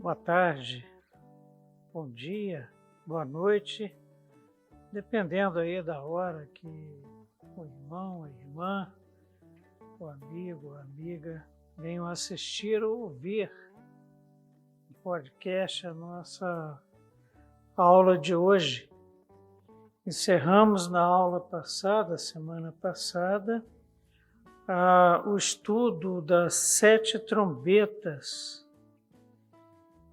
boa tarde, bom dia, boa noite, dependendo aí da hora que o irmão, a irmã, o amigo, a amiga venham assistir ou ouvir o podcast, a nossa aula de hoje. Encerramos na aula passada, semana passada, o estudo das 7 trombetas.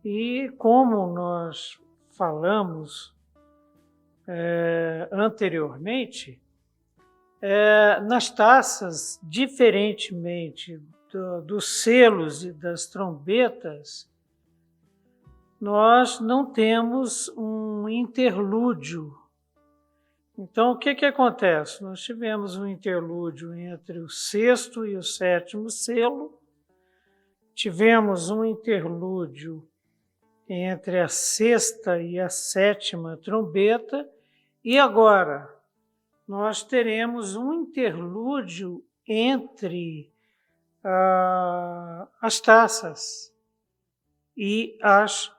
E como nós falamos anteriormente, nas taças, diferentemente dos selos e das trombetas, nós não temos um interlúdio. Então, o que acontece? Nós tivemos um interlúdio entre o 6º e o 7º selo, tivemos um interlúdio entre a 6ª e a 7ª trombeta, e agora nós teremos um interlúdio entre as taças e as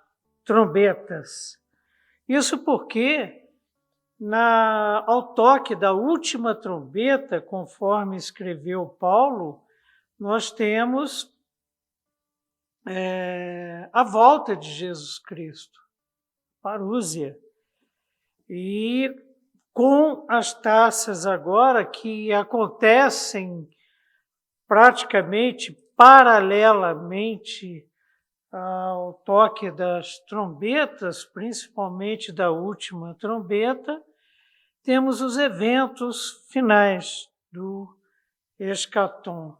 trombetas. Isso porque, ao toque da última trombeta, conforme escreveu Paulo, nós temos a volta de Jesus Cristo, parúzia. E com as taças agora que acontecem praticamente paralelamente ao toque das trombetas, principalmente da última trombeta, temos os eventos finais do eschaton.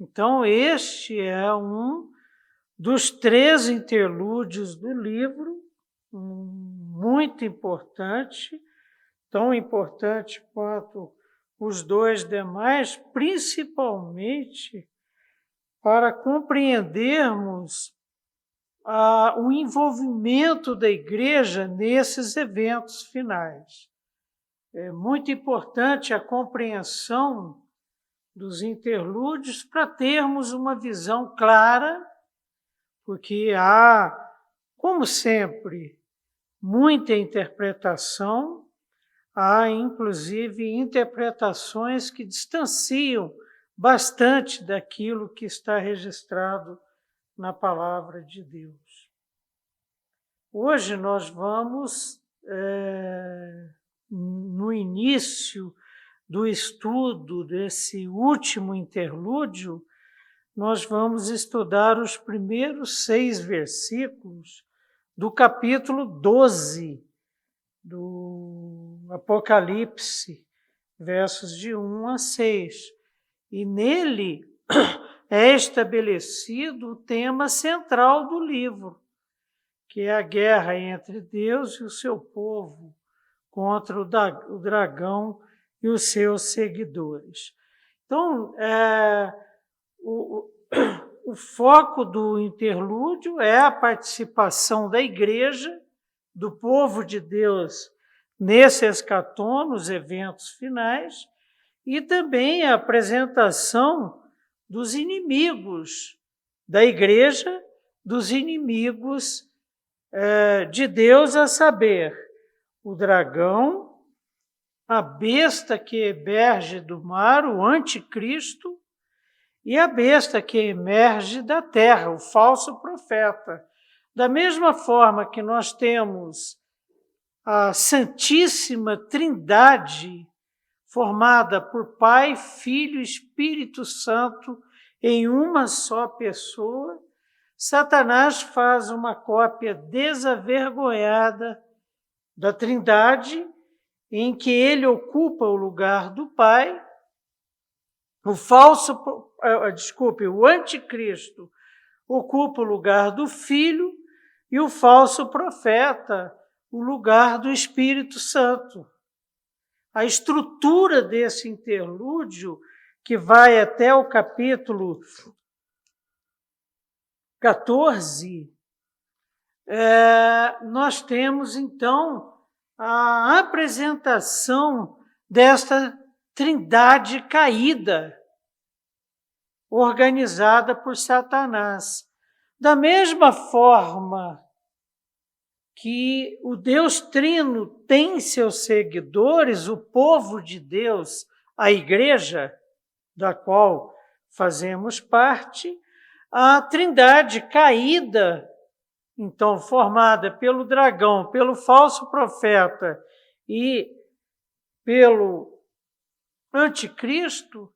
Então, este é um dos 3 interlúdios do livro, muito importante, tão importante quanto os 2 demais, principalmente para compreendermos o envolvimento da igreja nesses eventos finais. É muito importante a compreensão dos interlúdios para termos uma visão clara, porque há, como sempre, muita interpretação, há inclusive interpretações que distanciam bastante daquilo que está registrado na Palavra de Deus. Hoje nós vamos, no início do estudo desse último interlúdio, nós vamos estudar os primeiros 6 versículos do capítulo 12 do Apocalipse, versos de 1 a 6. E nele é estabelecido o tema central do livro, que é a guerra entre Deus e o seu povo contra o dragão e os seus seguidores. Então, o foco do interlúdio é a participação da igreja, do povo de Deus, nesse eschaton, nos eventos finais, e também a apresentação dos inimigos da igreja, dos inimigos de Deus, a saber, o dragão, a besta que emerge do mar, o anticristo, e a besta que emerge da terra, o falso profeta. Da mesma forma que nós temos a Santíssima Trindade, formada por Pai, Filho e Espírito Santo em uma só pessoa, Satanás faz uma cópia desavergonhada da Trindade, em que ele ocupa o lugar do Pai, o anticristo ocupa o lugar do Filho e o falso profeta o lugar do Espírito Santo. A estrutura desse interlúdio, que vai até o capítulo 14, nós temos, então, a apresentação desta trindade caída, organizada por Satanás. Da mesma forma que o Deus Trino tem seus seguidores, o povo de Deus, a igreja, da qual fazemos parte, a Trindade caída, então formada pelo dragão, pelo falso profeta e pelo anticristo,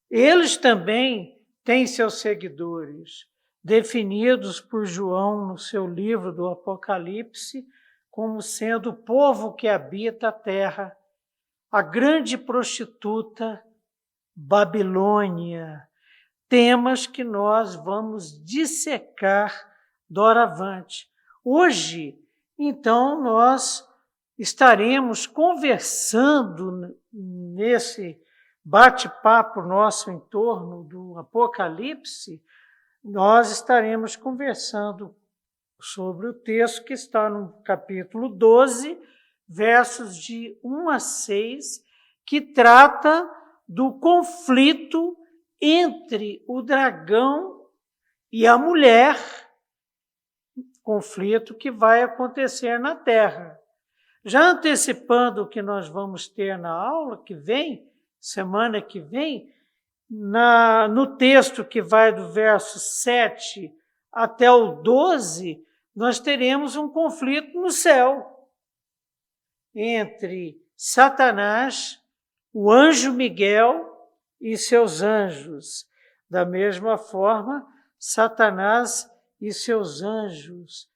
eles também têm seus seguidores, definidos por João no seu livro do Apocalipse, como sendo o povo que habita a terra, a grande prostituta Babilônia, temas que nós vamos dissecar doravante. Hoje, então, nós estaremos conversando nesse bate-papo nosso em torno do Apocalipse, nós estaremos conversando sobre o texto que está no capítulo 12, versos de 1 a 6, que trata do conflito entre o dragão e a mulher, conflito que vai acontecer na Terra. Já antecipando o que nós vamos ter na aula que vem, semana que vem, no texto que vai do verso 7 até o 12, nós teremos um conflito no céu entre Satanás, o anjo Miguel e seus anjos. Da mesma forma, Satanás e seus anjos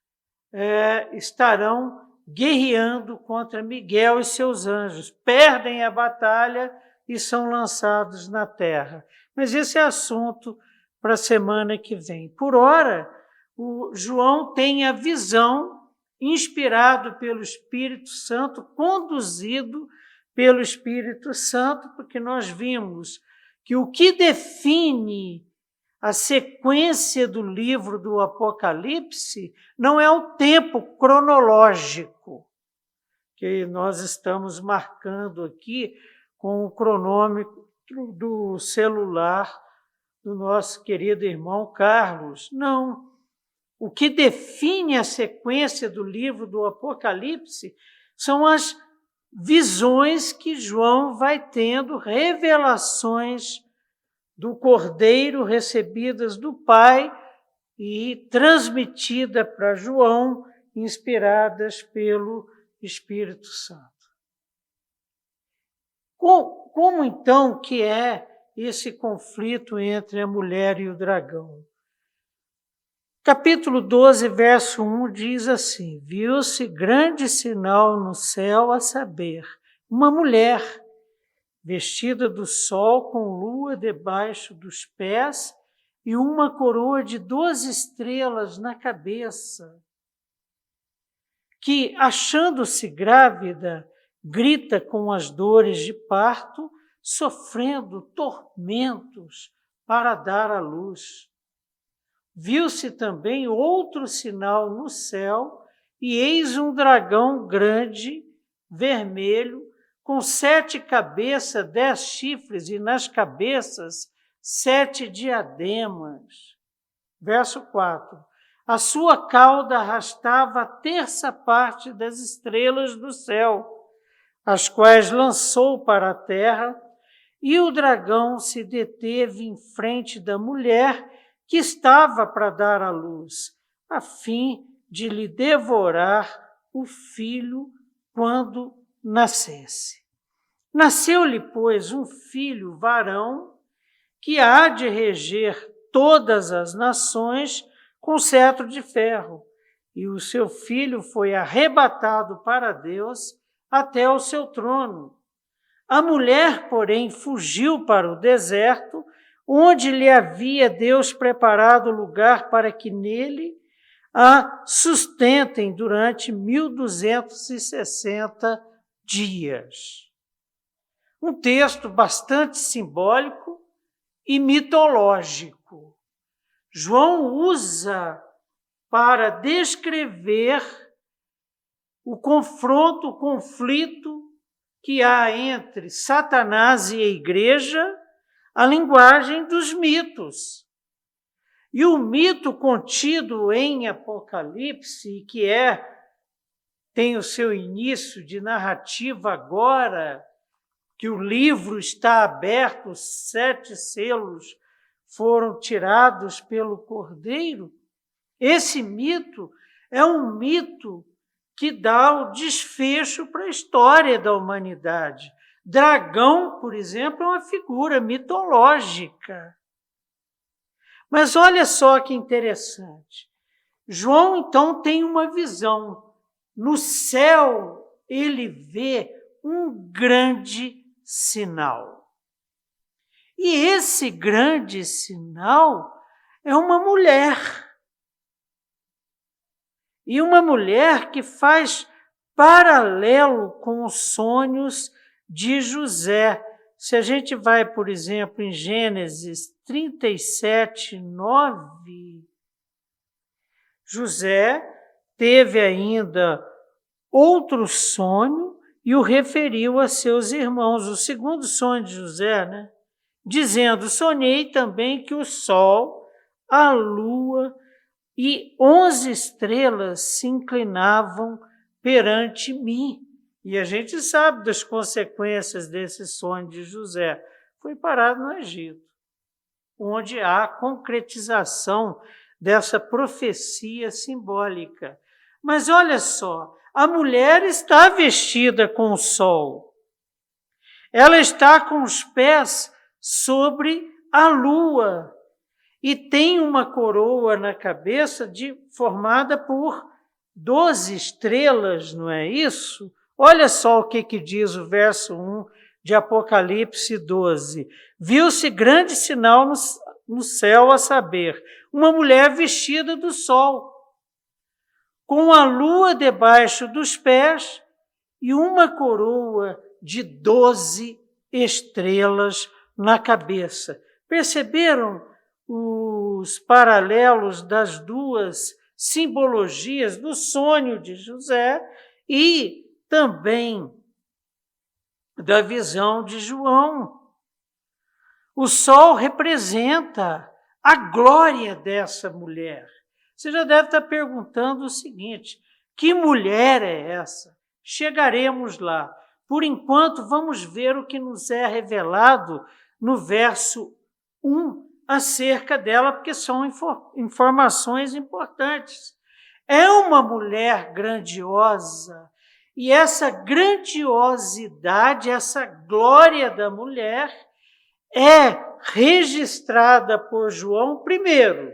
estarão guerreando contra Miguel e seus anjos, perdem a batalha e são lançados na terra. Mas esse é assunto para a semana que vem. Por ora, o João tem a visão, inspirado pelo Espírito Santo, conduzido pelo Espírito Santo, porque nós vimos que o que define a sequência do livro do Apocalipse não é o tempo cronológico, que nós estamos marcando aqui com o cronômetro do celular do nosso querido irmão Carlos. Não. O que define a sequência do livro do Apocalipse são as visões que João vai tendo, revelações do Cordeiro recebidas do Pai e transmitida para João, inspiradas pelo Espírito Santo. Como então que é esse conflito entre a mulher e o dragão? Capítulo 12, verso 1 diz assim: viu-se grande sinal no céu, a saber, uma mulher vestida do sol com lua debaixo dos pés e uma coroa de 12 estrelas na cabeça, que, achando-se grávida, grita com as dores de parto, sofrendo tormentos para dar à luz. Viu-se também outro sinal no céu, e eis um dragão grande, vermelho, com 7 cabeças, 10 chifres, e nas cabeças 7 diademas. Verso 4. A sua cauda arrastava a terça parte das estrelas do céu, as quais lançou para a terra, e o dragão se deteve em frente da mulher que estava para dar à luz, a fim de lhe devorar o filho quando nascesse. Nasceu-lhe, pois, um filho varão, que há de reger todas as nações com cetro de ferro, e o seu filho foi arrebatado para Deus até o seu trono. A mulher, porém, fugiu para o deserto, onde lhe havia Deus preparado lugar para que nele a sustentem durante 1260 dias. Um texto bastante simbólico e mitológico. João usa para descrever o confronto, o conflito que há entre Satanás e a igreja, a linguagem dos mitos. E o mito contido em Apocalipse, que tem o seu início de narrativa agora, que o livro está aberto, os 7 selos foram tirados pelo Cordeiro, esse mito é um mito que dá o desfecho para a história da humanidade. Dragão, por exemplo, é uma figura mitológica. Mas olha só que interessante. João, então, tem uma visão. No céu, ele vê um grande sinal. E esse grande sinal é uma mulher. E uma mulher que faz paralelo com os sonhos de José. Se a gente vai, por exemplo, em Gênesis 37, 9, José teve ainda outro sonho e o referiu a seus irmãos. O segundo sonho de José, né? Dizendo, sonhei também que o sol, a lua e 11 estrelas se inclinavam perante mim. E a gente sabe das consequências desse sonho de José. Foi parado no Egito, onde há a concretização dessa profecia simbólica. Mas olha só, a mulher está vestida com o sol. Ela está com os pés sobre a lua e tem uma coroa na cabeça formada por 12 estrelas, não é isso? Olha só o que diz o verso 1 de Apocalipse 12. Viu-se grande sinal no céu, a saber, uma mulher vestida do sol, com a lua debaixo dos pés e uma coroa de 12 estrelas na cabeça. Perceberam os paralelos das duas simbologias do sonho de José e também da visão de João? O sol representa a glória dessa mulher. Você já deve estar perguntando o seguinte: que mulher é essa? Chegaremos lá. Por enquanto, vamos ver o que nos é revelado no verso 1 acerca dela, porque são informações importantes. É uma mulher grandiosa, e essa grandiosidade, essa glória da mulher é registrada por João, primeiro,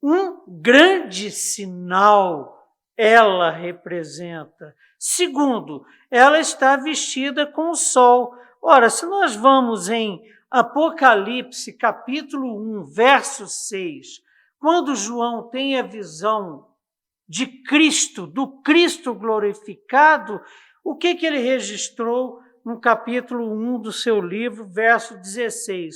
um grande sinal ela representa. Segundo, ela está vestida com o sol. Ora, se nós vamos em Apocalipse, capítulo 1, verso 6, quando João tem a visão de Cristo, do Cristo glorificado, o que ele registrou no capítulo 1 do seu livro, verso 16?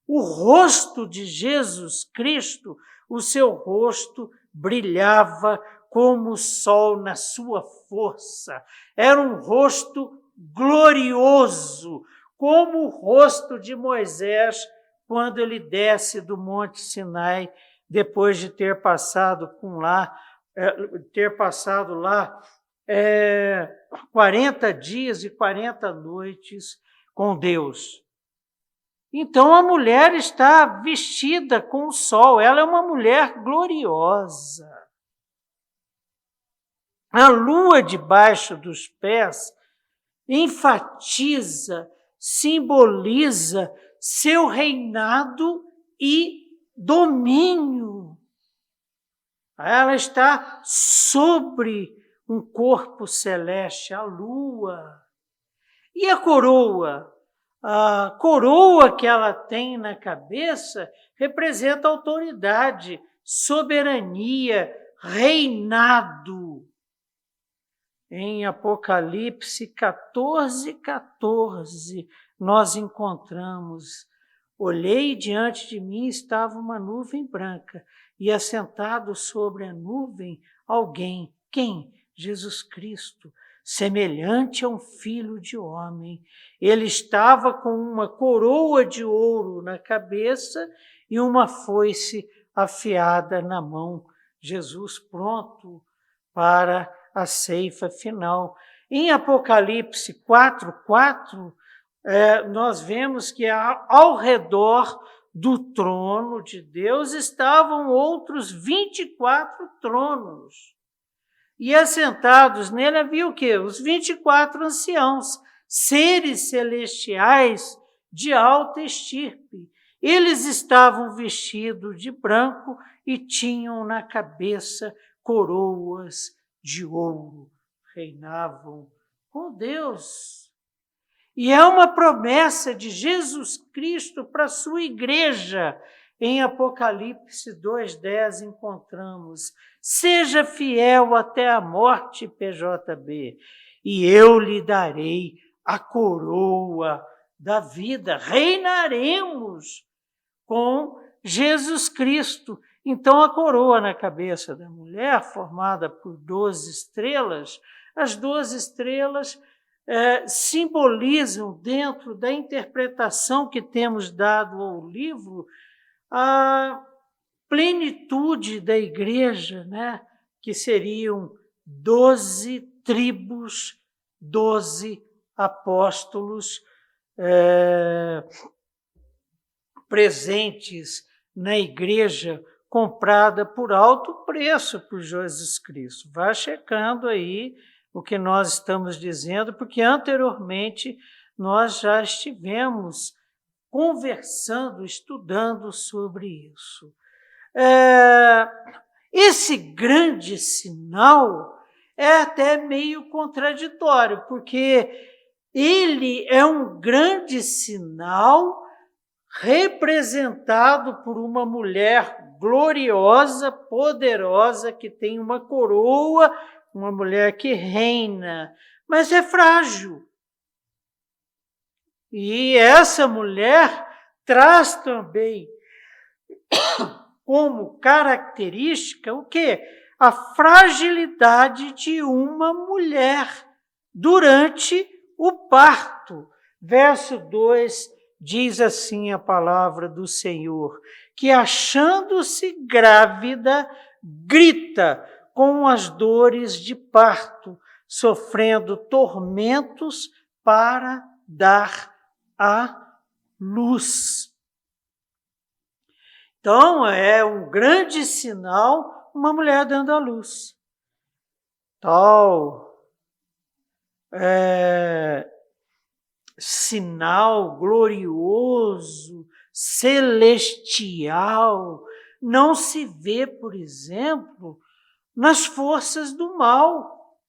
O rosto de Jesus Cristo, o seu rosto brilhava como o sol na sua força. Era um rosto glorioso, como o rosto de Moisés quando ele desce do Monte Sinai, depois de ter passado lá 40 dias e 40 noites com Deus. Então a mulher está vestida com o sol, ela é uma mulher gloriosa. A lua debaixo dos pés enfatiza, simboliza seu reinado e domínio. Ela está sobre um corpo celeste, a lua. E a coroa? A coroa que ela tem na cabeça representa autoridade, soberania, reinado. Em Apocalipse 14, 14, nós encontramos: olhei e diante de mim estava uma nuvem branca, e assentado sobre a nuvem alguém. Quem? Jesus Cristo, semelhante a um filho de homem. Ele estava com uma coroa de ouro na cabeça e uma foice afiada na mão. Jesus pronto para a ceifa final. Em Apocalipse 4:4, nós vemos que ao redor do trono de Deus estavam outros 24 tronos. E assentados nele havia o quê? Os 24 anciãos, seres celestiais de alta estirpe. Eles estavam vestidos de branco e tinham na cabeça coroas de ouro. Reinavam com Deus. E é uma promessa de Jesus Cristo para a sua igreja. Em Apocalipse 2:10 encontramos: seja fiel até a morte, PJB, e eu lhe darei a coroa da vida. Reinaremos com Jesus Cristo. Então, a coroa na cabeça da mulher, formada por 12 estrelas, as 12 estrelas simbolizam, dentro da interpretação que temos dado ao livro, a plenitude da igreja, né? Que seriam 12 tribos, 12 apóstolos presentes na igreja, comprada por alto preço por Jesus Cristo. Vá checando aí o que nós estamos dizendo, porque anteriormente nós já estivemos conversando, estudando sobre isso. Esse grande sinal é até meio contraditório, porque ele é um grande sinal representado por uma mulher gloriosa, poderosa, que tem uma coroa, uma mulher que reina, mas é frágil. E essa mulher traz também como característica o quê? A fragilidade de uma mulher durante o parto. Verso 2 diz assim a palavra do Senhor, que achando-se grávida, grita com as dores de parto, sofrendo tormentos para dar a luz. Então, é um grande sinal uma mulher dando a luz. Tal sinal glorioso, celestial, não se vê, por exemplo, nas forças do mal.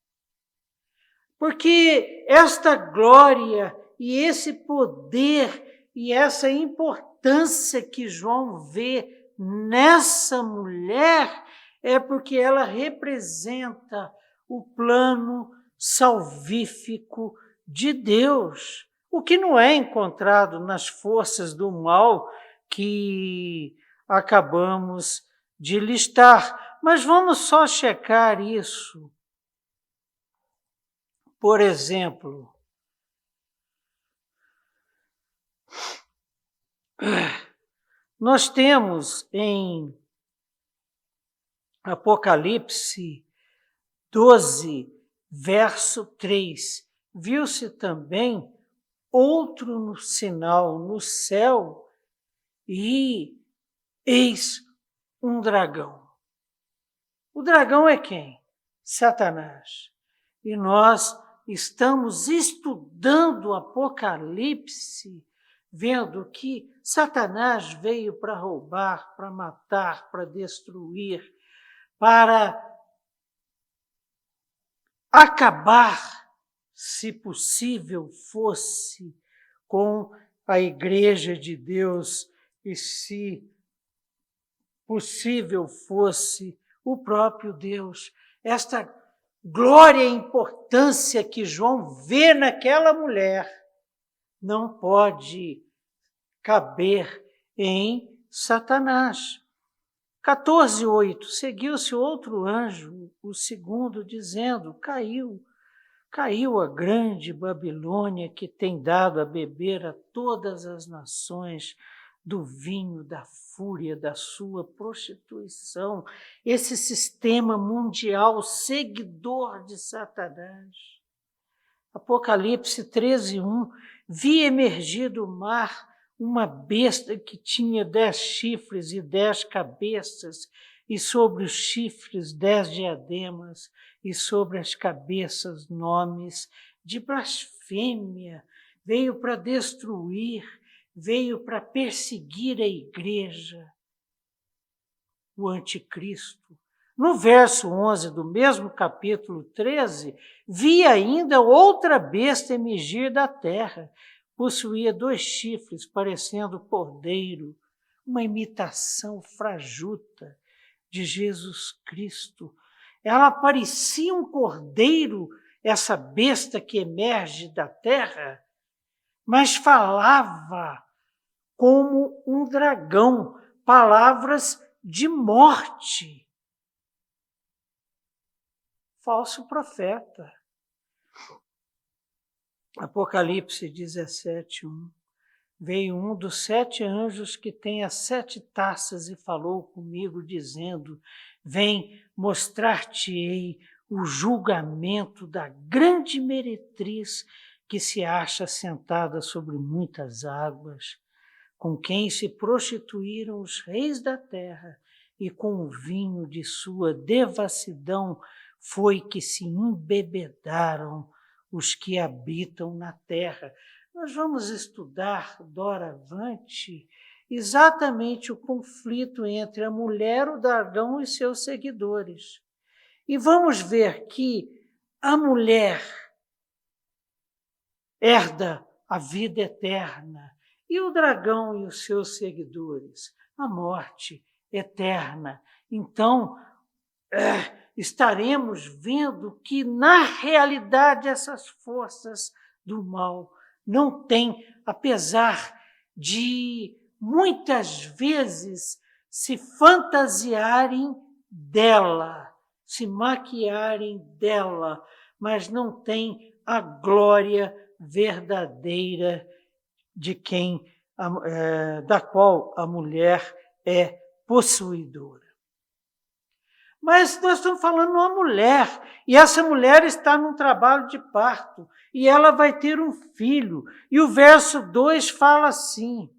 Porque esta glória e esse poder e essa importância que João vê nessa mulher é porque ela representa o plano salvífico de Deus, o que não é encontrado nas forças do mal que acabamos de listar. Mas vamos só checar isso. Por exemplo, nós temos em Apocalipse 12, verso 3, viu-se também outro sinal no céu e eis um dragão. O dragão é quem? Satanás. E nós estamos estudando Apocalipse, vendo que Satanás veio para roubar, para matar, para destruir, para acabar, se possível fosse, com a igreja de Deus e se possível fosse o próprio Deus. Esta glória e importância que João vê naquela mulher não pode caber em Satanás. 14:8, seguiu-se outro anjo, o segundo, dizendo, caiu a grande Babilônia, que tem dado a beber a todas as nações do vinho da fúria da sua prostituição, esse sistema mundial seguidor de Satanás. Apocalipse 13:1, vi emergir do mar uma besta que tinha 10 chifres e 10 cabeças, e sobre os chifres 10 diademas, e sobre as cabeças nomes de blasfêmia. Veio para destruir, veio para perseguir a igreja, o anticristo. No verso 11 do mesmo capítulo 13, vi ainda outra besta emergir da terra. Possuía 2 chifres, parecendo cordeiro, uma imitação fajuta de Jesus Cristo. Ela parecia um cordeiro, essa besta que emerge da terra, mas falava como um dragão, palavras de morte. Falso profeta. Apocalipse 17:1. Veio um dos 7 anjos que tem as 7 taças e falou comigo, dizendo: vem, mostrar-te-ei o julgamento da grande meretriz que se acha sentada sobre muitas águas, com quem se prostituíram os reis da terra, e com o vinho de sua devassidão foi que se embebedaram os que habitam na terra. Nós vamos estudar, doravante, exatamente o conflito entre a mulher, o dragão e seus seguidores. E vamos ver que a mulher herda a vida eterna e o dragão e os seus seguidores, a morte eterna. Então, estaremos vendo que, na realidade, essas forças do mal não têm, apesar de muitas vezes se fantasiarem dela, se maquiarem dela, mas não têm a glória verdadeira de quem, da qual a mulher é possuidora. Mas nós estamos falando de uma mulher, e essa mulher está num trabalho de parto, e ela vai ter um filho. E o verso 2 fala assim,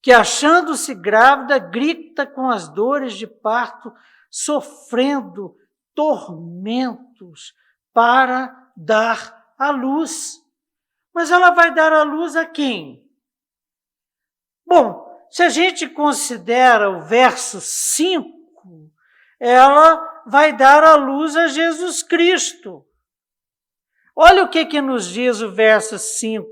que achando-se grávida, grita com as dores de parto, sofrendo tormentos para dar à luz. Mas ela vai dar à luz a quem? Bom, se a gente considera o verso 5, ela vai dar à luz a Jesus Cristo. Olha o que nos diz o verso 5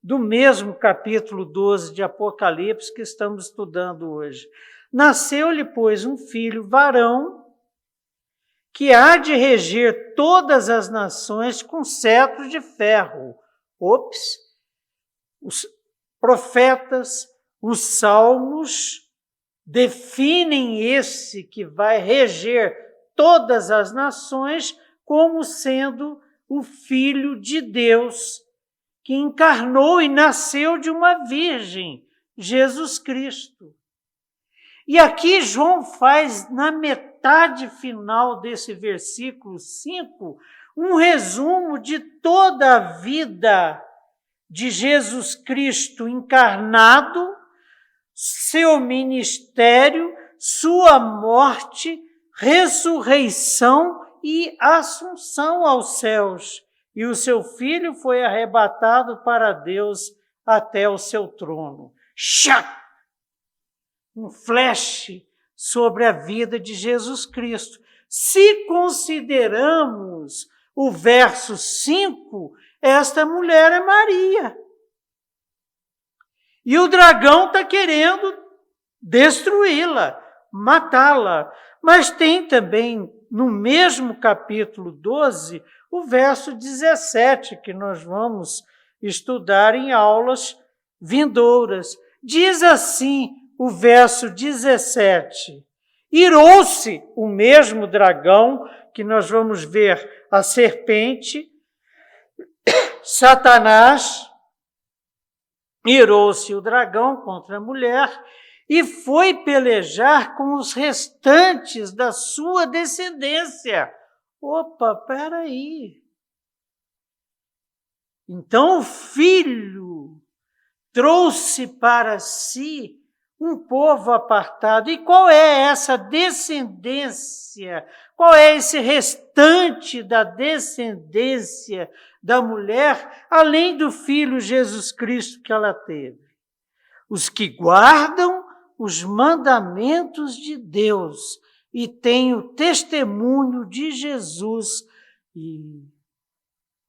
do mesmo capítulo 12 de Apocalipse que estamos estudando hoje. Nasceu-lhe, pois, um filho varão, que há de reger todas as nações com cetro de ferro. Os profetas, os salmos, definem esse que vai reger todas as nações como sendo o Filho de Deus, que encarnou e nasceu de uma virgem, Jesus Cristo. E aqui João faz, na metade final desse versículo 5, um resumo de toda a vida de Jesus Cristo encarnado, seu ministério, sua morte, ressurreição e assunção aos céus. E o seu filho foi arrebatado para Deus até o seu trono. Um flash sobre a vida de Jesus Cristo. Se consideramos o verso 5, esta mulher é Maria. E o dragão está querendo destruí-la, matá-la. Mas tem também, no mesmo capítulo 12, o verso 17, que nós vamos estudar em aulas vindouras. Diz assim o verso 17: irou-se o mesmo dragão, que nós vamos ver a serpente, Satanás, Irou-se o dragão contra a mulher e foi pelejar com os restantes da sua descendência. Opa, peraí. Então o filho trouxe para si um povo apartado. E qual é essa descendência? Qual é esse restante da descendência da mulher, além do filho Jesus Cristo que ela teve? Os que guardam os mandamentos de Deus e têm o testemunho de Jesus. E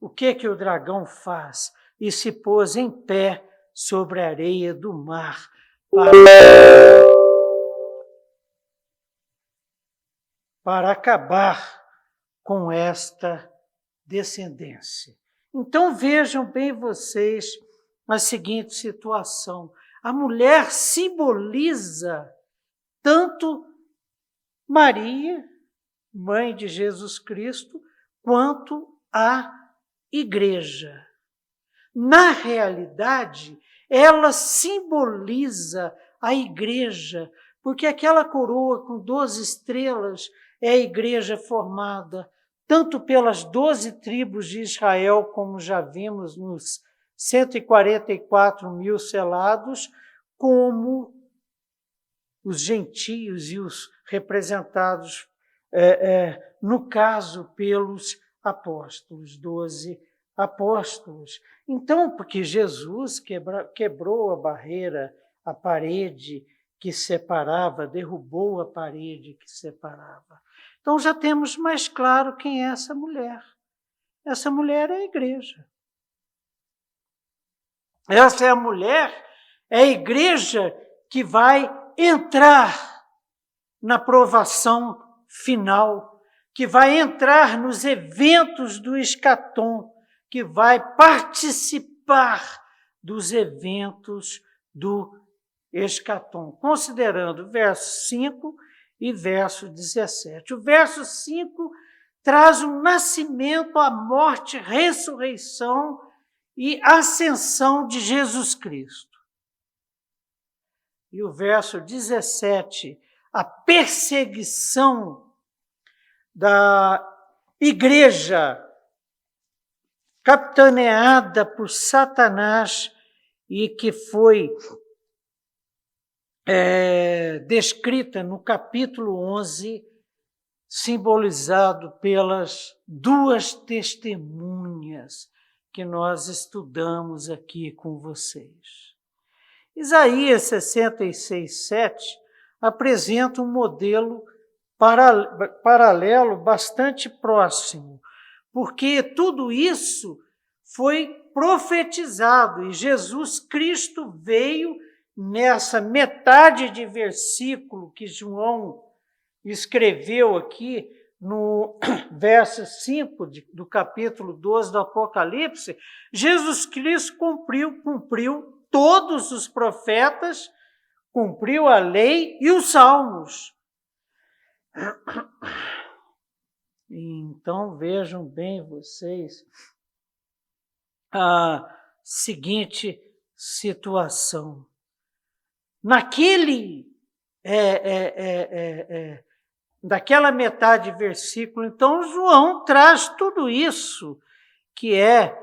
o que o dragão faz? E se pôs em pé sobre a areia do mar para acabar com esta descendência. Então vejam bem vocês a seguinte situação. A mulher simboliza tanto Maria, mãe de Jesus Cristo, quanto a igreja. Na realidade, ela simboliza a igreja, porque aquela coroa com 12 estrelas é a igreja formada tanto pelas 12 tribos de Israel, como já vimos nos 144 mil selados, como os gentios e os representados, no caso, pelos apóstolos, 12 apóstolos. Então, porque Jesus quebrou a barreira, a parede que separava, derrubou a parede que separava. Então já temos mais claro quem é essa mulher. Essa mulher é a igreja. Essa é a mulher, é a igreja que vai entrar na provação final, que vai entrar nos eventos do escatom, que vai participar dos eventos do escatom, considerando verso 5 e verso 17. O verso 5 traz o nascimento, a morte, ressurreição e ascensão de Jesus Cristo. E o verso 17, a perseguição da igreja capitaneada por Satanás e que foi descrita no capítulo 11, simbolizado pelas duas testemunhas que nós estudamos aqui com vocês. Isaías 66, 7 apresenta um modelo paralelo bastante próximo, porque tudo isso foi profetizado e Jesus Cristo veio nessa metade de versículo que João escreveu aqui no verso 5 do capítulo 12 do Apocalipse. Jesus Cristo cumpriu todos os profetas, cumpriu a lei e os salmos. Então vejam bem vocês a seguinte situação. Daquela metade de versículo, então João traz tudo isso que é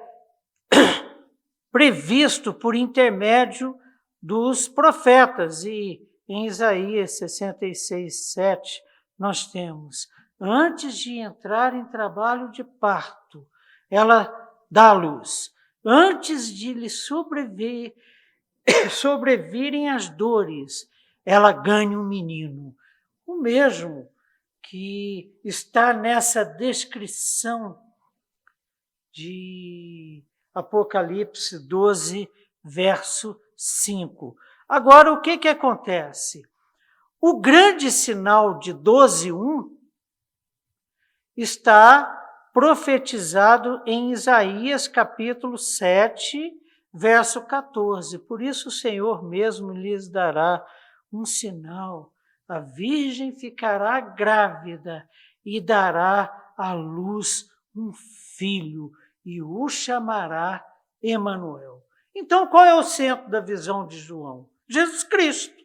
previsto por intermédio dos profetas. E em Isaías 66, 7, nós temos: antes de entrar em trabalho de parto, ela dá luz. Antes de lhe sobrevirem as dores, ela ganha um menino. O mesmo que está nessa descrição de Apocalipse 12, verso 5. Agora, o que acontece? O grande sinal de 12:1 está profetizado em Isaías capítulo 7, verso 14. Por isso o Senhor mesmo lhes dará um sinal. A virgem ficará grávida e dará à luz um filho e o chamará Emanuel. Então, qual é o centro da visão de João? Jesus Cristo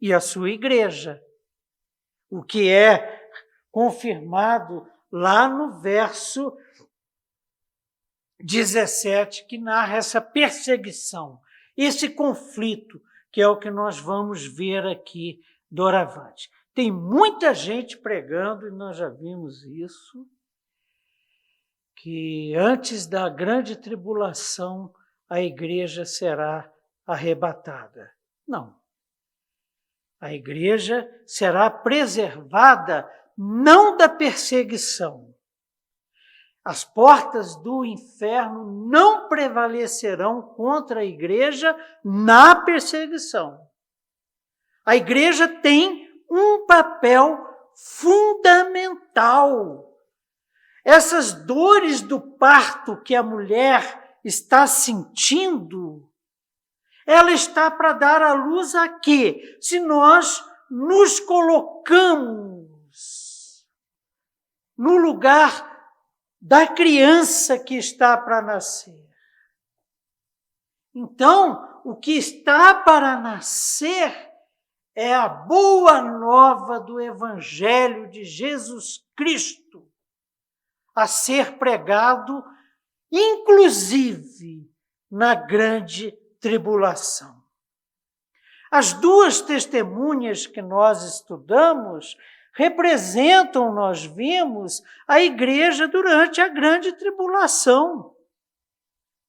e a sua igreja. O que é confirmado lá no verso 17, que narra essa perseguição, esse conflito, que é o que nós vamos ver aqui doravante. Tem muita gente pregando, e nós já vimos isso, que antes da grande tribulação a igreja será arrebatada. Não. A igreja será preservada não da perseguição. As portas do inferno não prevalecerão contra a igreja na perseguição. A igreja tem um papel fundamental. Essas dores do parto que a mulher está sentindo, ela está para dar à luz a quê? Se nós nos colocamos no lugar da criança que está para nascer. Então, o que está para nascer é a boa nova do Evangelho de Jesus Cristo, a ser pregado, inclusive, na grande tribulação. As duas testemunhas que nós estudamos representam, nós vimos, a igreja durante a grande tribulação,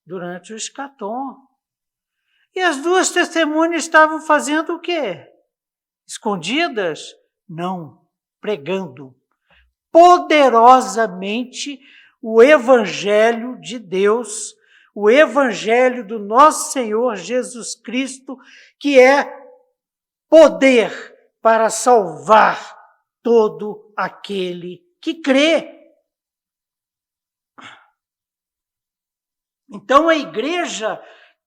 durante o escatom. E as duas testemunhas estavam fazendo o quê? Escondidas? Não, pregando poderosamente o Evangelho de Deus, o Evangelho do nosso Senhor Jesus Cristo, que é poder para salvar todo aquele que crê. Então a igreja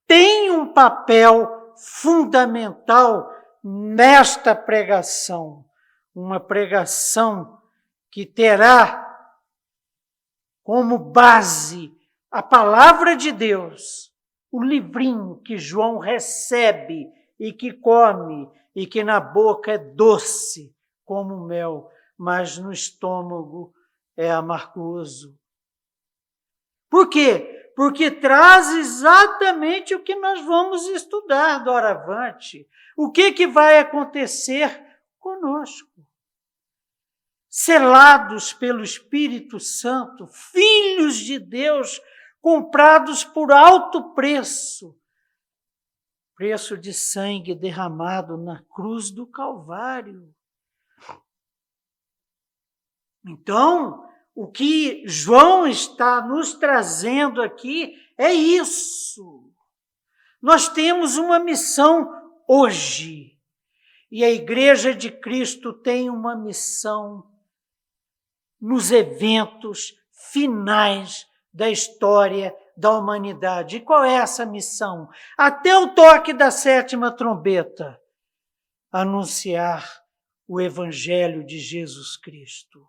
tem um papel fundamental nesta pregação, uma pregação que terá como base a palavra de Deus, o livrinho que João recebe e que come, e que na boca é doce como mel, mas no estômago é amargoso. Por quê? Porque traz exatamente o que nós vamos estudar doravante. O que vai acontecer conosco? Selados pelo Espírito Santo, filhos de Deus, comprados por alto preço, preço de sangue derramado na cruz do Calvário. Então, o que João está nos trazendo aqui é isso. Nós temos uma missão hoje, e a Igreja de Cristo tem uma missão nos eventos finais da história da humanidade. E qual é essa missão? Até o toque da 7ª trombeta, anunciar o Evangelho de Jesus Cristo.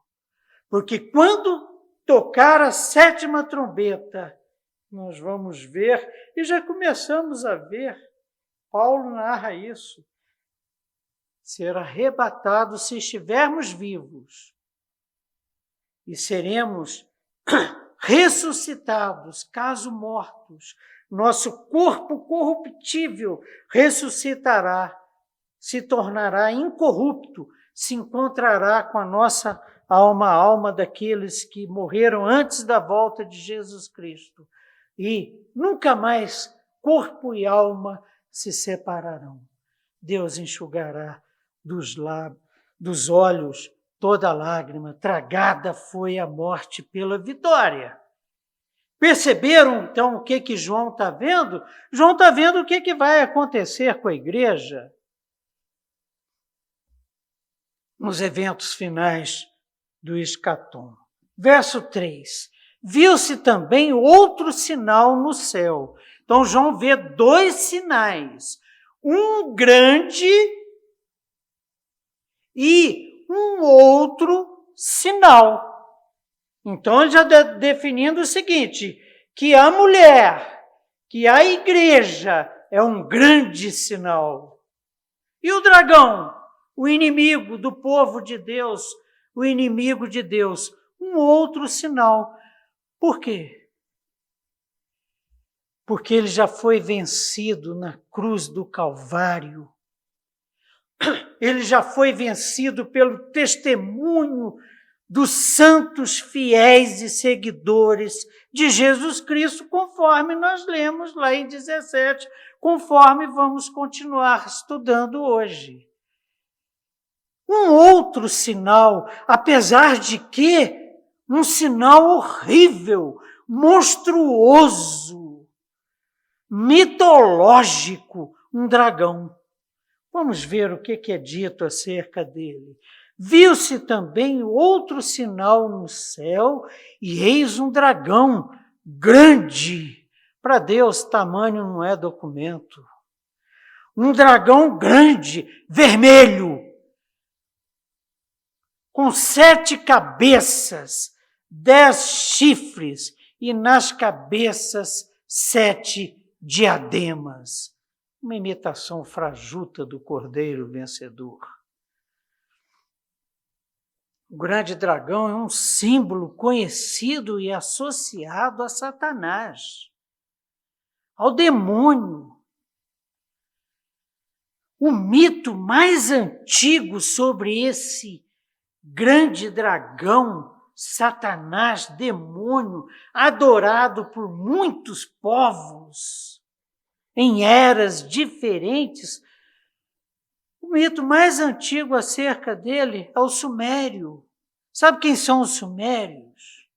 Porque quando tocar a 7ª trombeta, nós vamos ver, e já começamos a ver, Paulo narra isso, ser arrebatado se estivermos vivos, e seremos ressuscitados, caso mortos. Nosso corpo corruptível ressuscitará, se tornará incorrupto, se encontrará com a nossa alma, a alma daqueles que morreram antes da volta de Jesus Cristo. E nunca mais corpo e alma se separarão. Deus enxugará dos olhos toda lágrima, tragada foi a morte pela vitória. Perceberam, então, o que João está vendo? João está vendo o que vai acontecer com a igreja nos eventos finais do escatom. Verso 3. Viu-se também outro sinal no céu. Então, João vê 2 sinais. Um grande e um outro sinal. Então, ele já definindo o seguinte, que a mulher que a igreja é um grande sinal. E o dragão, o inimigo do povo de Deus, o inimigo de Deus, um outro sinal. Por quê? Porque ele já foi vencido na cruz do Calvário. Ele já foi vencido pelo testemunho dos santos fiéis e seguidores de Jesus Cristo, conforme nós lemos lá em 17, conforme vamos continuar estudando hoje. Um outro sinal, apesar de que um sinal horrível, monstruoso, mitológico, um dragão. Vamos ver o que é dito acerca dele. Viu-se também outro sinal no céu, e eis um dragão grande. Para Deus, tamanho não é documento. Um dragão grande, vermelho, com 7 cabeças, 10 chifres, e nas cabeças 7 diademas. Uma imitação fajuta do cordeiro vencedor. O grande dragão é um símbolo conhecido e associado a Satanás, ao demônio. O mito mais antigo sobre esse grande dragão, Satanás, demônio, adorado por muitos povos, em eras diferentes. O mito mais antigo acerca dele é o sumério. Sabe quem são os sumérios?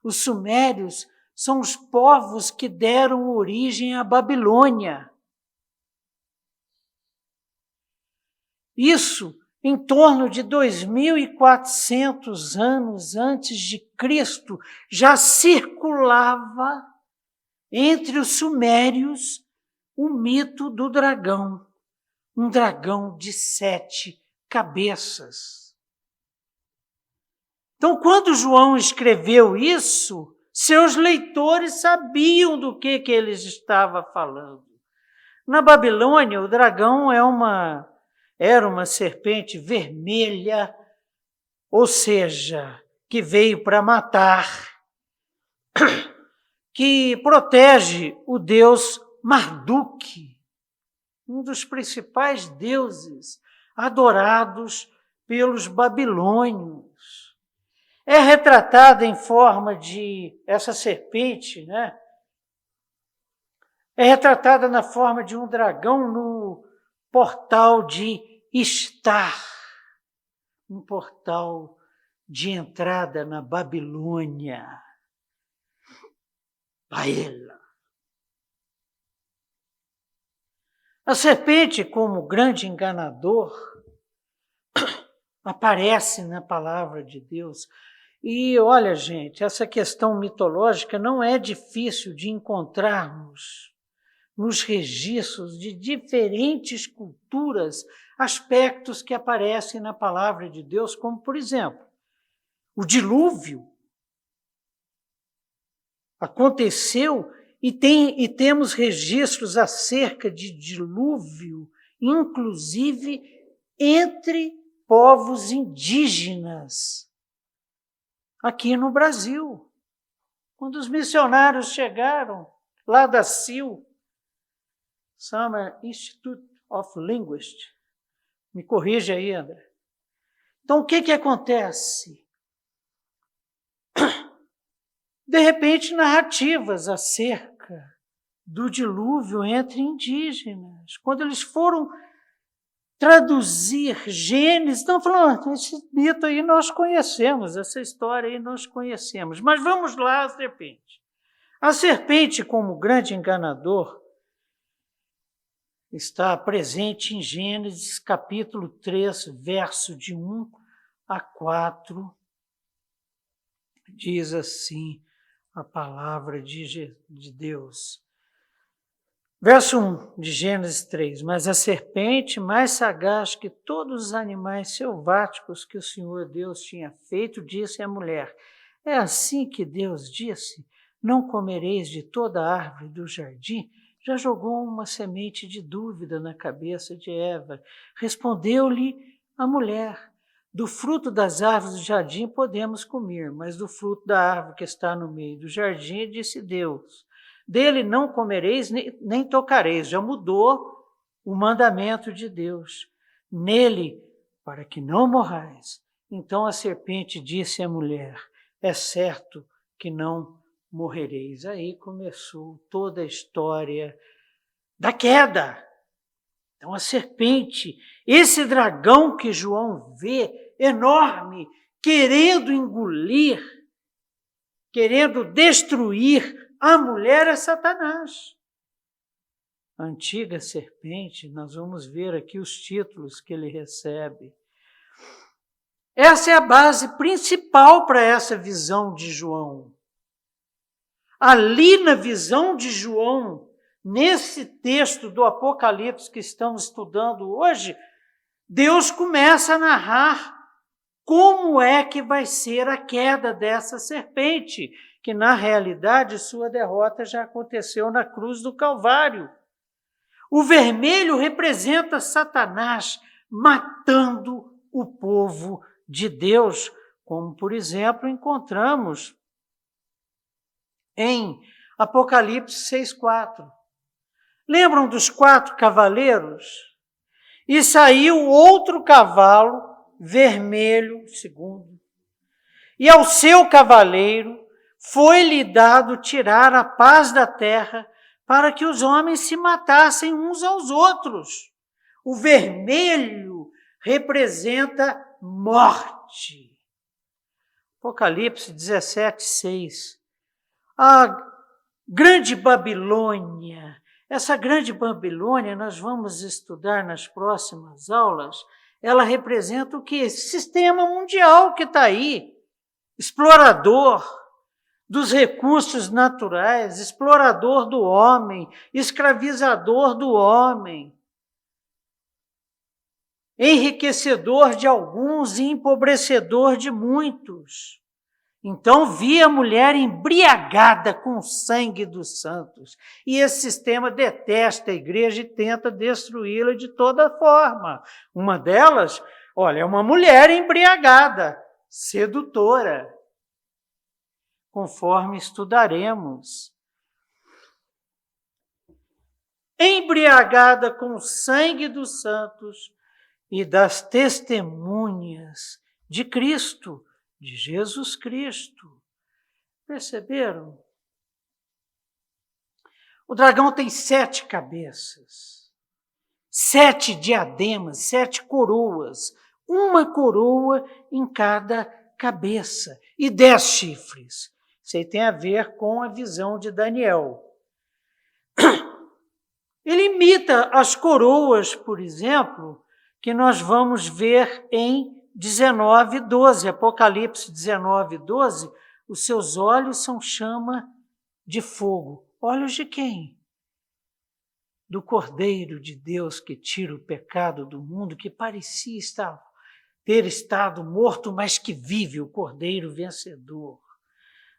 Os sumérios são os povos que deram origem à Babilônia. Isso em torno de 2.400 anos antes de Cristo, já circulava entre os sumérios o mito do dragão. Um dragão de 7 cabeças. Então, quando João escreveu isso, seus leitores sabiam do que ele estava falando. Na Babilônia, o dragão era uma serpente vermelha, ou seja, que veio para matar, que protege o deus Marduk, um dos principais deuses adorados pelos babilônios. É retratada em forma de essa serpente, né? É retratada na forma de um dragão no portal de Estar, um portal de entrada na Babilônia. Baela. A serpente, como grande enganador, aparece na palavra de Deus. E olha, gente, essa questão mitológica não é difícil de encontrarmos nos registros de diferentes culturas, aspectos que aparecem na palavra de Deus, como, por exemplo, o dilúvio aconteceu e temos registros acerca de dilúvio, inclusive entre povos indígenas, aqui no Brasil. Quando os missionários chegaram lá da SIL, Summer Institute of Linguists, me corrija aí, André. Então, o que acontece? De repente, narrativas acerca do dilúvio entre indígenas. Quando eles foram traduzir Gênesis, estão falando, esse mito aí nós conhecemos, essa história aí nós conhecemos. Mas vamos lá, a serpente. A serpente, como grande enganador, está presente em Gênesis capítulo 3, verso de 1 a 4. Diz assim a palavra de Deus. Verso 1 de Gênesis 3. Mas a serpente, mais sagaz que todos os animais selváticos que o Senhor Deus tinha feito, disse à mulher: é assim que Deus disse: não comereis de toda a árvore do jardim? já jogou uma semente de dúvida na cabeça de Eva. Respondeu-lhe a mulher: do fruto das árvores do jardim podemos comer, mas do fruto da árvore que está no meio do jardim, disse Deus: dele não comereis nem tocareis. Já mudou o mandamento de Deus. Nele, para que não morrais. Então a serpente disse à mulher: é certo que não morrereis. Aí começou toda a história da queda. Então a serpente, esse dragão que João vê, enorme, querendo engolir, querendo destruir a mulher, é Satanás. A antiga serpente, nós vamos ver aqui os títulos que ele recebe. Essa é a base principal para essa visão de João. Ali na visão de João, nesse texto do Apocalipse que estamos estudando hoje, Deus começa a narrar como é que vai ser a queda dessa serpente, que na realidade sua derrota já aconteceu na cruz do Calvário. O vermelho representa Satanás matando o povo de Deus, como, por exemplo, encontramos em Apocalipse 6,4. Lembram dos 4 cavaleiros? E saiu outro cavalo, vermelho, segundo, e ao seu cavaleiro foi-lhe dado tirar a paz da terra, para que os homens se matassem uns aos outros. O vermelho representa morte. Apocalipse 17:6. A grande Babilônia, essa grande Babilônia, nós vamos estudar nas próximas aulas, ela representa o quê? Esse sistema mundial que está aí, explorador dos recursos naturais, explorador do homem, escravizador do homem, enriquecedor de alguns e empobrecedor de muitos. Então vi a mulher embriagada com o sangue dos santos. E esse sistema detesta a igreja e tenta destruí-la de toda forma. Uma delas, olha, é uma mulher embriagada, sedutora, conforme estudaremos. Embriagada com o sangue dos santos e das testemunhas de Cristo, de Jesus Cristo. Perceberam? O dragão tem 7 cabeças, 7 diademas, 7 coroas, uma coroa em cada cabeça e 10 chifres. Isso aí tem a ver com a visão de Daniel. Ele imita as coroas, por exemplo, que nós vamos ver em 19:12, Apocalipse 19:12, os seus olhos são chama de fogo. Olhos de quem? Do Cordeiro de Deus que tira o pecado do mundo, que parecia ter estado morto, mas que vive, o Cordeiro vencedor.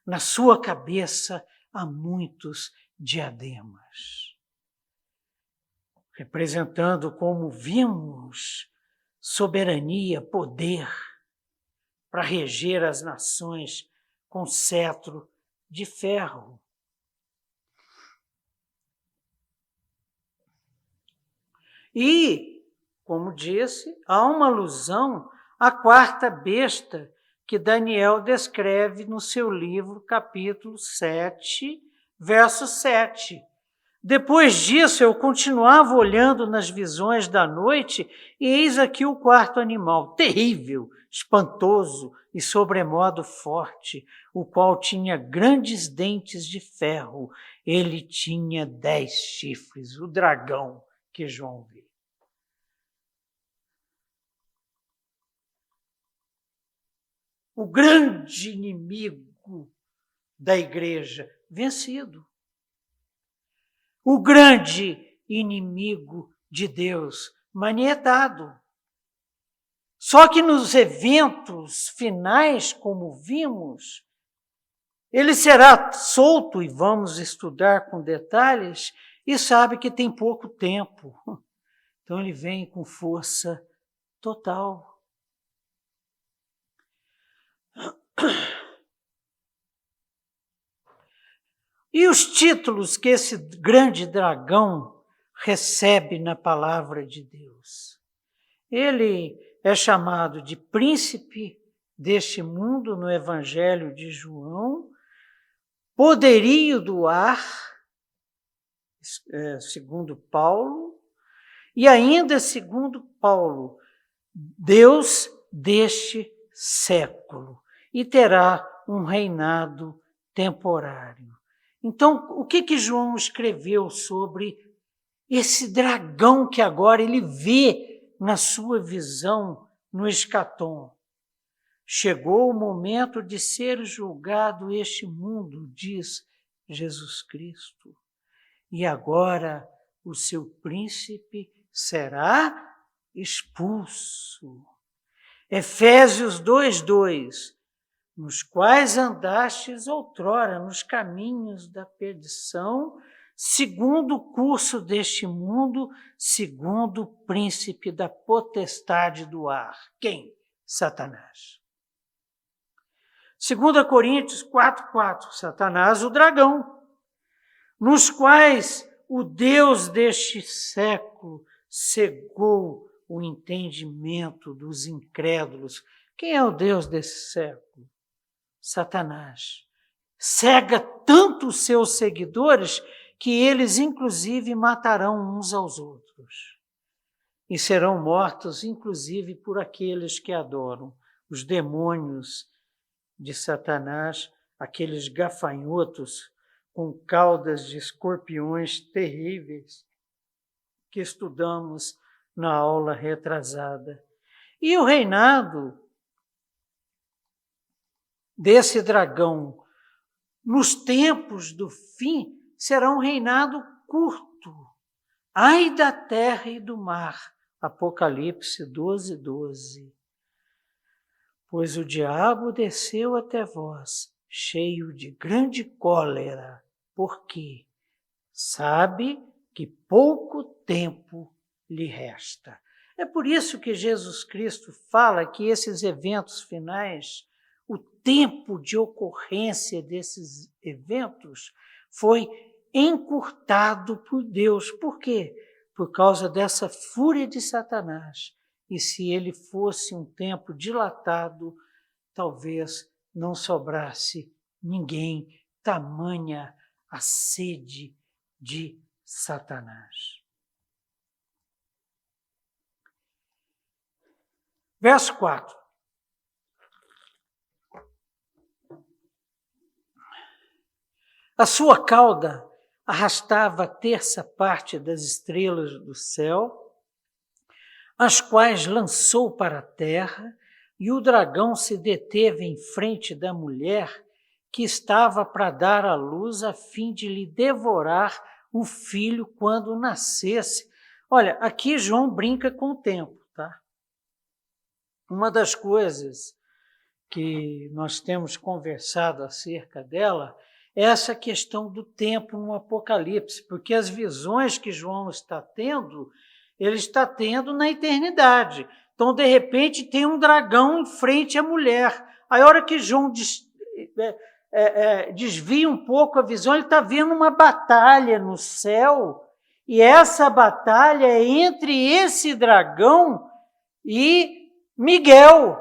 Na sua cabeça há muitos diademas, representando, como vimos, soberania, poder, para reger as nações com cetro de ferro. E, como disse, há uma alusão à 4ª besta que Daniel descreve no seu livro, capítulo 7, verso 7. Depois disso, eu continuava olhando nas visões da noite, e eis aqui o 4º animal, terrível, espantoso e sobremodo forte, o qual tinha grandes dentes de ferro. Ele tinha 10 chifres, o dragão que João vê. O grande inimigo da igreja, vencido. O grande inimigo de Deus, manietado. Só que nos eventos finais, como vimos, ele será solto, e vamos estudar com detalhes, e sabe que tem pouco tempo. Então ele vem com força total. E os títulos que esse grande dragão recebe na palavra de Deus? Ele é chamado de príncipe deste mundo no Evangelho de João, poderio do ar, segundo Paulo, e ainda segundo Paulo, Deus deste século, e terá um reinado temporário. Então, o que João escreveu sobre esse dragão que agora ele vê na sua visão no escatom? Chegou o momento de ser julgado este mundo, diz Jesus Cristo, e agora o seu príncipe será expulso. Efésios 2:2, nos quais andastes outrora nos caminhos da perdição, segundo o curso deste mundo, segundo o príncipe da potestade do ar. Quem? Satanás. 2 Coríntios 4:4, Satanás, o dragão, nos quais o Deus deste século cegou o entendimento dos incrédulos. Quem é o Deus desse século? Satanás. Cega tanto os seus seguidores que eles, inclusive, matarão uns aos outros. E serão mortos, inclusive, por aqueles que adoram, os demônios de Satanás, aqueles gafanhotos com caudas de escorpiões terríveis que estudamos na aula retrasada. E o reinado desse dragão, nos tempos do fim, será um reinado curto. Ai da terra e do mar. Apocalipse 12:12. Pois o diabo desceu até vós, cheio de grande cólera, porque sabe que pouco tempo lhe resta. É por isso que Jesus Cristo fala que esses eventos finais, o tempo de ocorrência desses eventos foi encurtado por Deus. Por quê? Por causa dessa fúria de Satanás. E se ele fosse um tempo dilatado, talvez não sobrasse ninguém, tamanha a sede de Satanás. Verso 4. A sua cauda arrastava a terça parte das estrelas do céu, as quais lançou para a terra, e o dragão se deteve em frente da mulher que estava para dar à luz, a fim de lhe devorar o filho quando nascesse. Olha, aqui João brinca com o tempo, tá? Uma das coisas que nós temos conversado acerca dela é essa questão do tempo no Apocalipse, porque as visões que João está tendo, ele está tendo na eternidade. Então, de repente, tem um dragão em frente à mulher. Aí, a hora que João desvia um pouco a visão, ele está vendo uma batalha no céu, e essa batalha é entre esse dragão e Miguel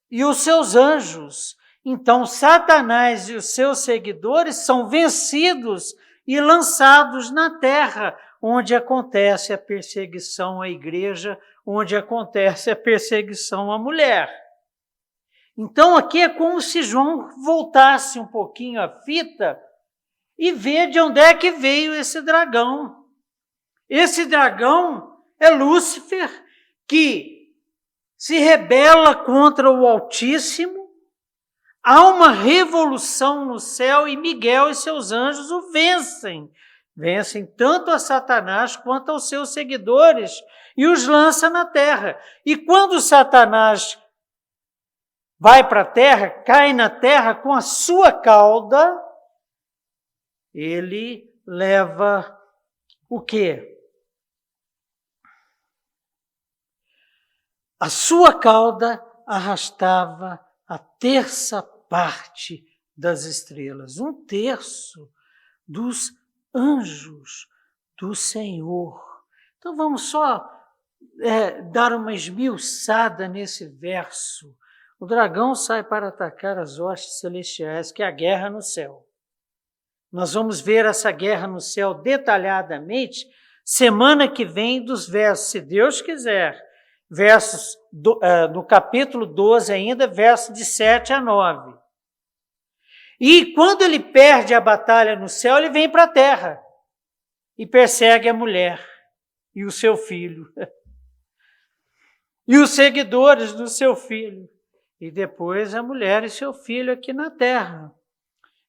e os seus anjos. Então, Satanás e os seus seguidores são vencidos e lançados na terra, onde acontece a perseguição à igreja, onde acontece a perseguição à mulher. Então, aqui é como se João voltasse um pouquinho a fita e ver de onde é que veio esse dragão. Esse dragão é Lúcifer, que se rebela contra o Altíssimo. Há uma revolução no céu e Miguel e seus anjos o vencem. Vencem tanto a Satanás quanto aos seus seguidores e os lança na terra. E quando Satanás vai para a terra, cai na terra com a sua cauda, ele leva o quê? A sua cauda arrastava a terça parte das estrelas, 1/3 dos anjos do Senhor. Então vamos só dar uma esmiuçada nesse verso. O dragão sai para atacar as hostes celestiais, que é a guerra no céu. Nós vamos ver essa guerra no céu detalhadamente semana que vem dos versos, se Deus quiser, versos no capítulo 12 ainda, versos de 7 a 9. E quando ele perde a batalha no céu, ele vem para a terra e persegue a mulher e o seu filho e os seguidores do seu filho, e depois a mulher e seu filho aqui na terra.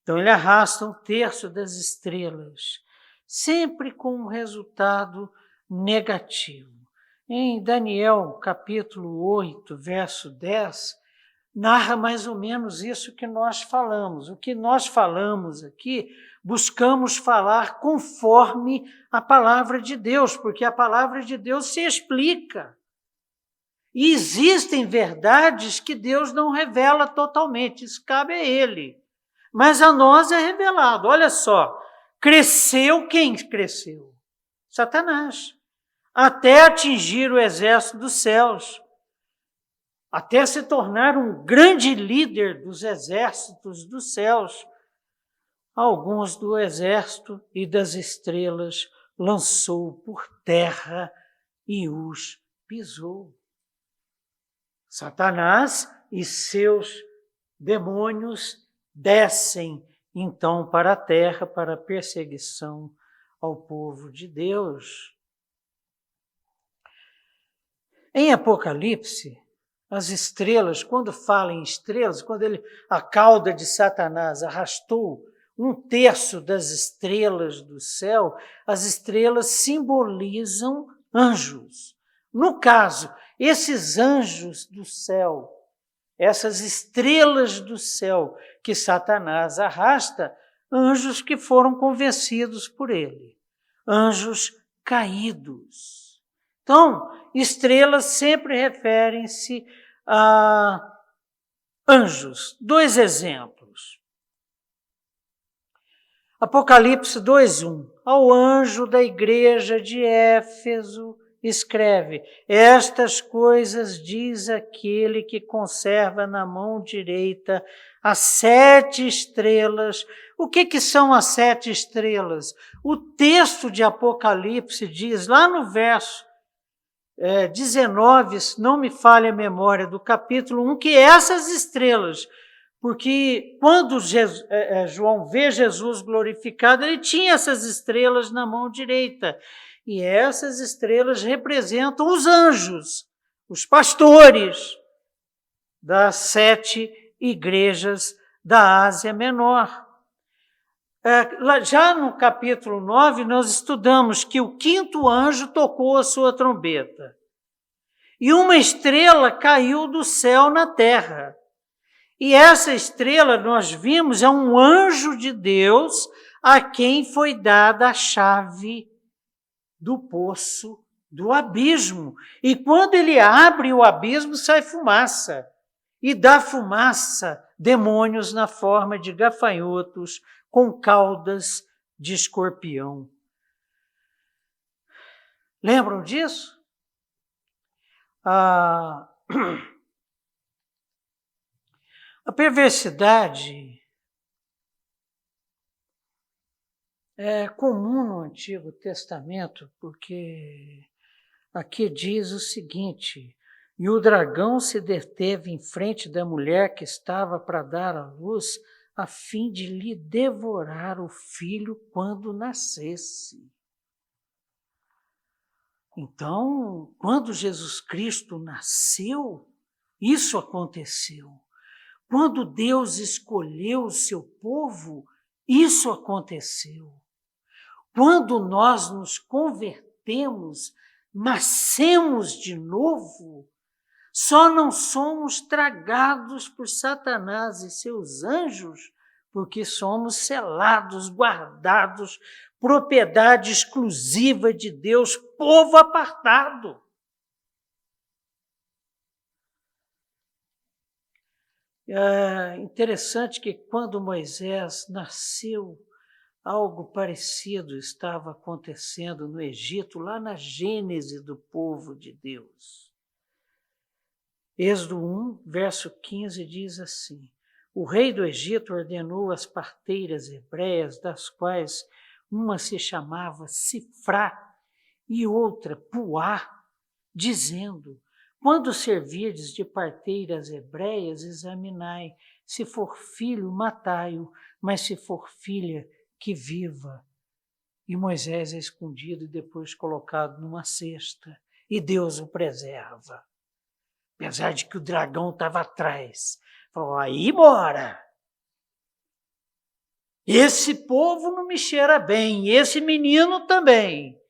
Então ele arrasta 1/3 das estrelas, sempre com um resultado negativo. Em Daniel, capítulo 8, verso 10, narra mais ou menos isso que nós falamos. O que nós falamos aqui, buscamos falar conforme a palavra de Deus, porque a palavra de Deus se explica. E existem verdades que Deus não revela totalmente, isso cabe a Ele. Mas a nós é revelado. Olha só, cresceu quem cresceu? Satanás. Até atingir o exército dos céus. Até se tornar um grande líder dos exércitos dos céus. Alguns do exército e das estrelas lançou por terra e os pisou. Satanás e seus demônios descem então para a terra para a perseguição ao povo de Deus. Em Apocalipse, as estrelas, quando fala em estrelas, quando a cauda de Satanás arrastou 1/3 das estrelas do céu, as estrelas simbolizam anjos. No caso, esses anjos do céu, essas estrelas do céu que Satanás arrasta, anjos que foram convencidos por ele, anjos caídos. Então, estrelas sempre referem-se a anjos. 2 exemplos. Apocalipse 2:1. Ao anjo da igreja de Éfeso escreve: estas coisas diz aquele que conserva na mão direita as 7 estrelas. O que são as 7 estrelas? O texto de Apocalipse diz, lá no verso 19, se não me falha a memória, do capítulo 1, que essas estrelas, porque quando João vê Jesus glorificado, ele tinha essas estrelas na mão direita. E essas estrelas representam os anjos, os pastores das 7 igrejas da Ásia Menor. Já no capítulo 9, nós estudamos que o 5º anjo tocou a sua trombeta. E uma estrela caiu do céu na terra. E essa estrela, nós vimos, é um anjo de Deus a quem foi dada a chave do poço, do abismo. E quando ele abre o abismo, sai fumaça. E da fumaça, demônios na forma de gafanhotos, com caudas de escorpião. Lembram disso? A perversidade é comum no Antigo Testamento, porque aqui diz o seguinte: e o dragão se deteve em frente da mulher que estava para dar à luz, a fim de lhe devorar o filho quando nascesse. Então, quando Jesus Cristo nasceu, isso aconteceu. Quando Deus escolheu o seu povo, isso aconteceu. Quando nós nos convertemos, nascemos de novo, só não somos tragados por Satanás e seus anjos, porque somos selados, guardados propriedade exclusiva de Deus, povo apartado. É interessante que quando Moisés nasceu, algo parecido estava acontecendo no Egito, lá na gênese do povo de Deus. Êxodo 1, verso 15 diz assim: o rei do Egito ordenou as parteiras hebreias, das quais uma se chamava Sifrá e outra Puá, dizendo: quando servirdes de parteiras hebreias, examinai, se for filho, matai-o, mas se for filha, que viva. E Moisés é escondido e depois colocado numa cesta, e Deus o preserva. Apesar de que o dragão estava atrás. Falou, aí mora. Esse povo não me cheira bem, esse menino também.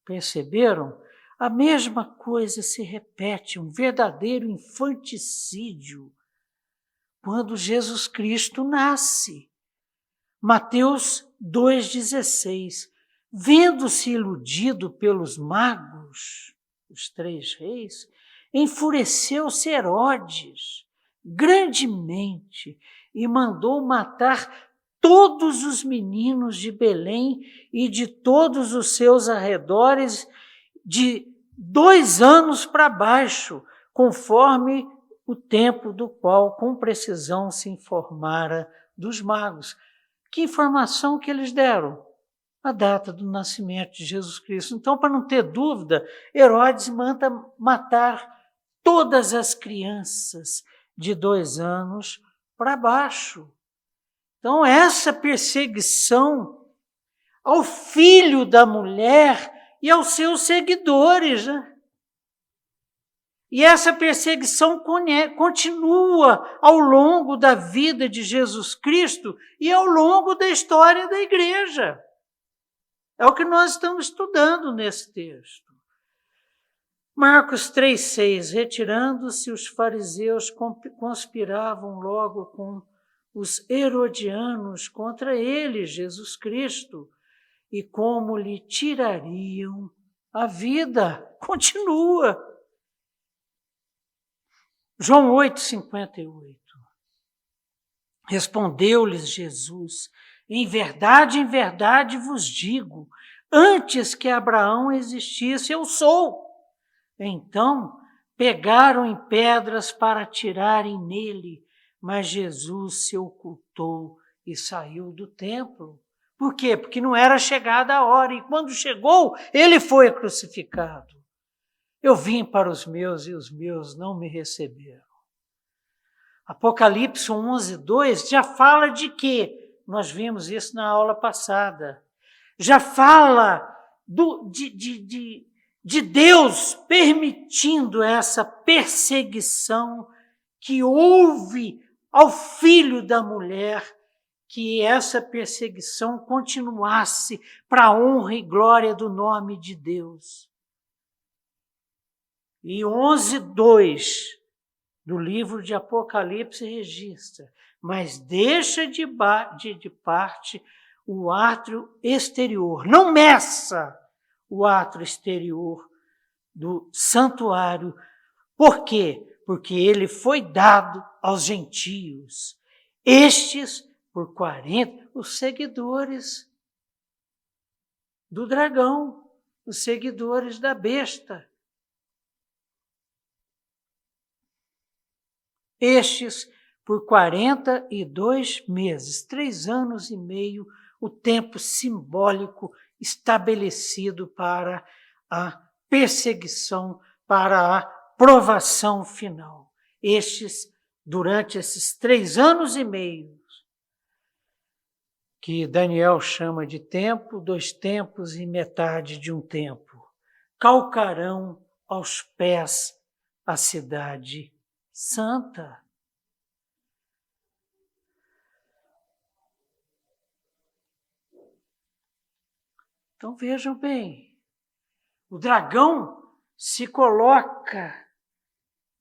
Perceberam? A mesma coisa se repete, um verdadeiro infanticídio, quando Jesus Cristo nasce. Mateus 2,16. Vendo-se iludido pelos magos, os 3 reis, enfureceu-se Herodes grandemente e mandou matar todos os meninos de Belém e de todos os seus arredores de 2 anos para baixo, conforme o tempo do qual com precisão se informara dos magos. Que informação que eles deram? A data do nascimento de Jesus Cristo. Então, para não ter dúvida, Herodes manda matar todas as crianças de 2 anos para baixo. Então, essa perseguição ao filho da mulher e aos seus seguidores, né? E essa perseguição continua ao longo da vida de Jesus Cristo e ao longo da história da igreja. É o que nós estamos estudando nesse texto. Marcos 3,6. Retirando-se os fariseus, conspiravam logo com os herodianos contra ele, Jesus Cristo, e como lhe tirariam a vida. Continua. João 8,58. Respondeu-lhes Jesus: em verdade vos digo, antes que Abraão existisse, eu sou. Então pegaram em pedras para atirarem nele, mas Jesus se ocultou e saiu do templo. Por quê? Porque não era chegada a hora, e quando chegou, ele foi crucificado. Eu vim para os meus e os meus não me receberam. Apocalipse 11:2 já fala de quê? Nós vimos isso na aula passada. Já fala de Deus permitindo essa perseguição que houve ao filho da mulher, que essa perseguição continuasse para a honra e glória do nome de Deus. E 11:2 do livro de Apocalipse registra: mas deixa de parte o átrio exterior, não meça o átrio exterior do santuário. Por quê? Porque ele foi dado aos gentios. Estes, por 40, os seguidores do dragão, os seguidores da besta. Estes, por 42 meses, 3 anos e meio, o tempo simbólico estabelecido para a perseguição, para a provação final. Estes, durante esses 3 anos e meio, que Daniel chama de tempo, 2 tempos e metade de um tempo, calcarão aos pés a cidade santa. Então vejam bem, o dragão se coloca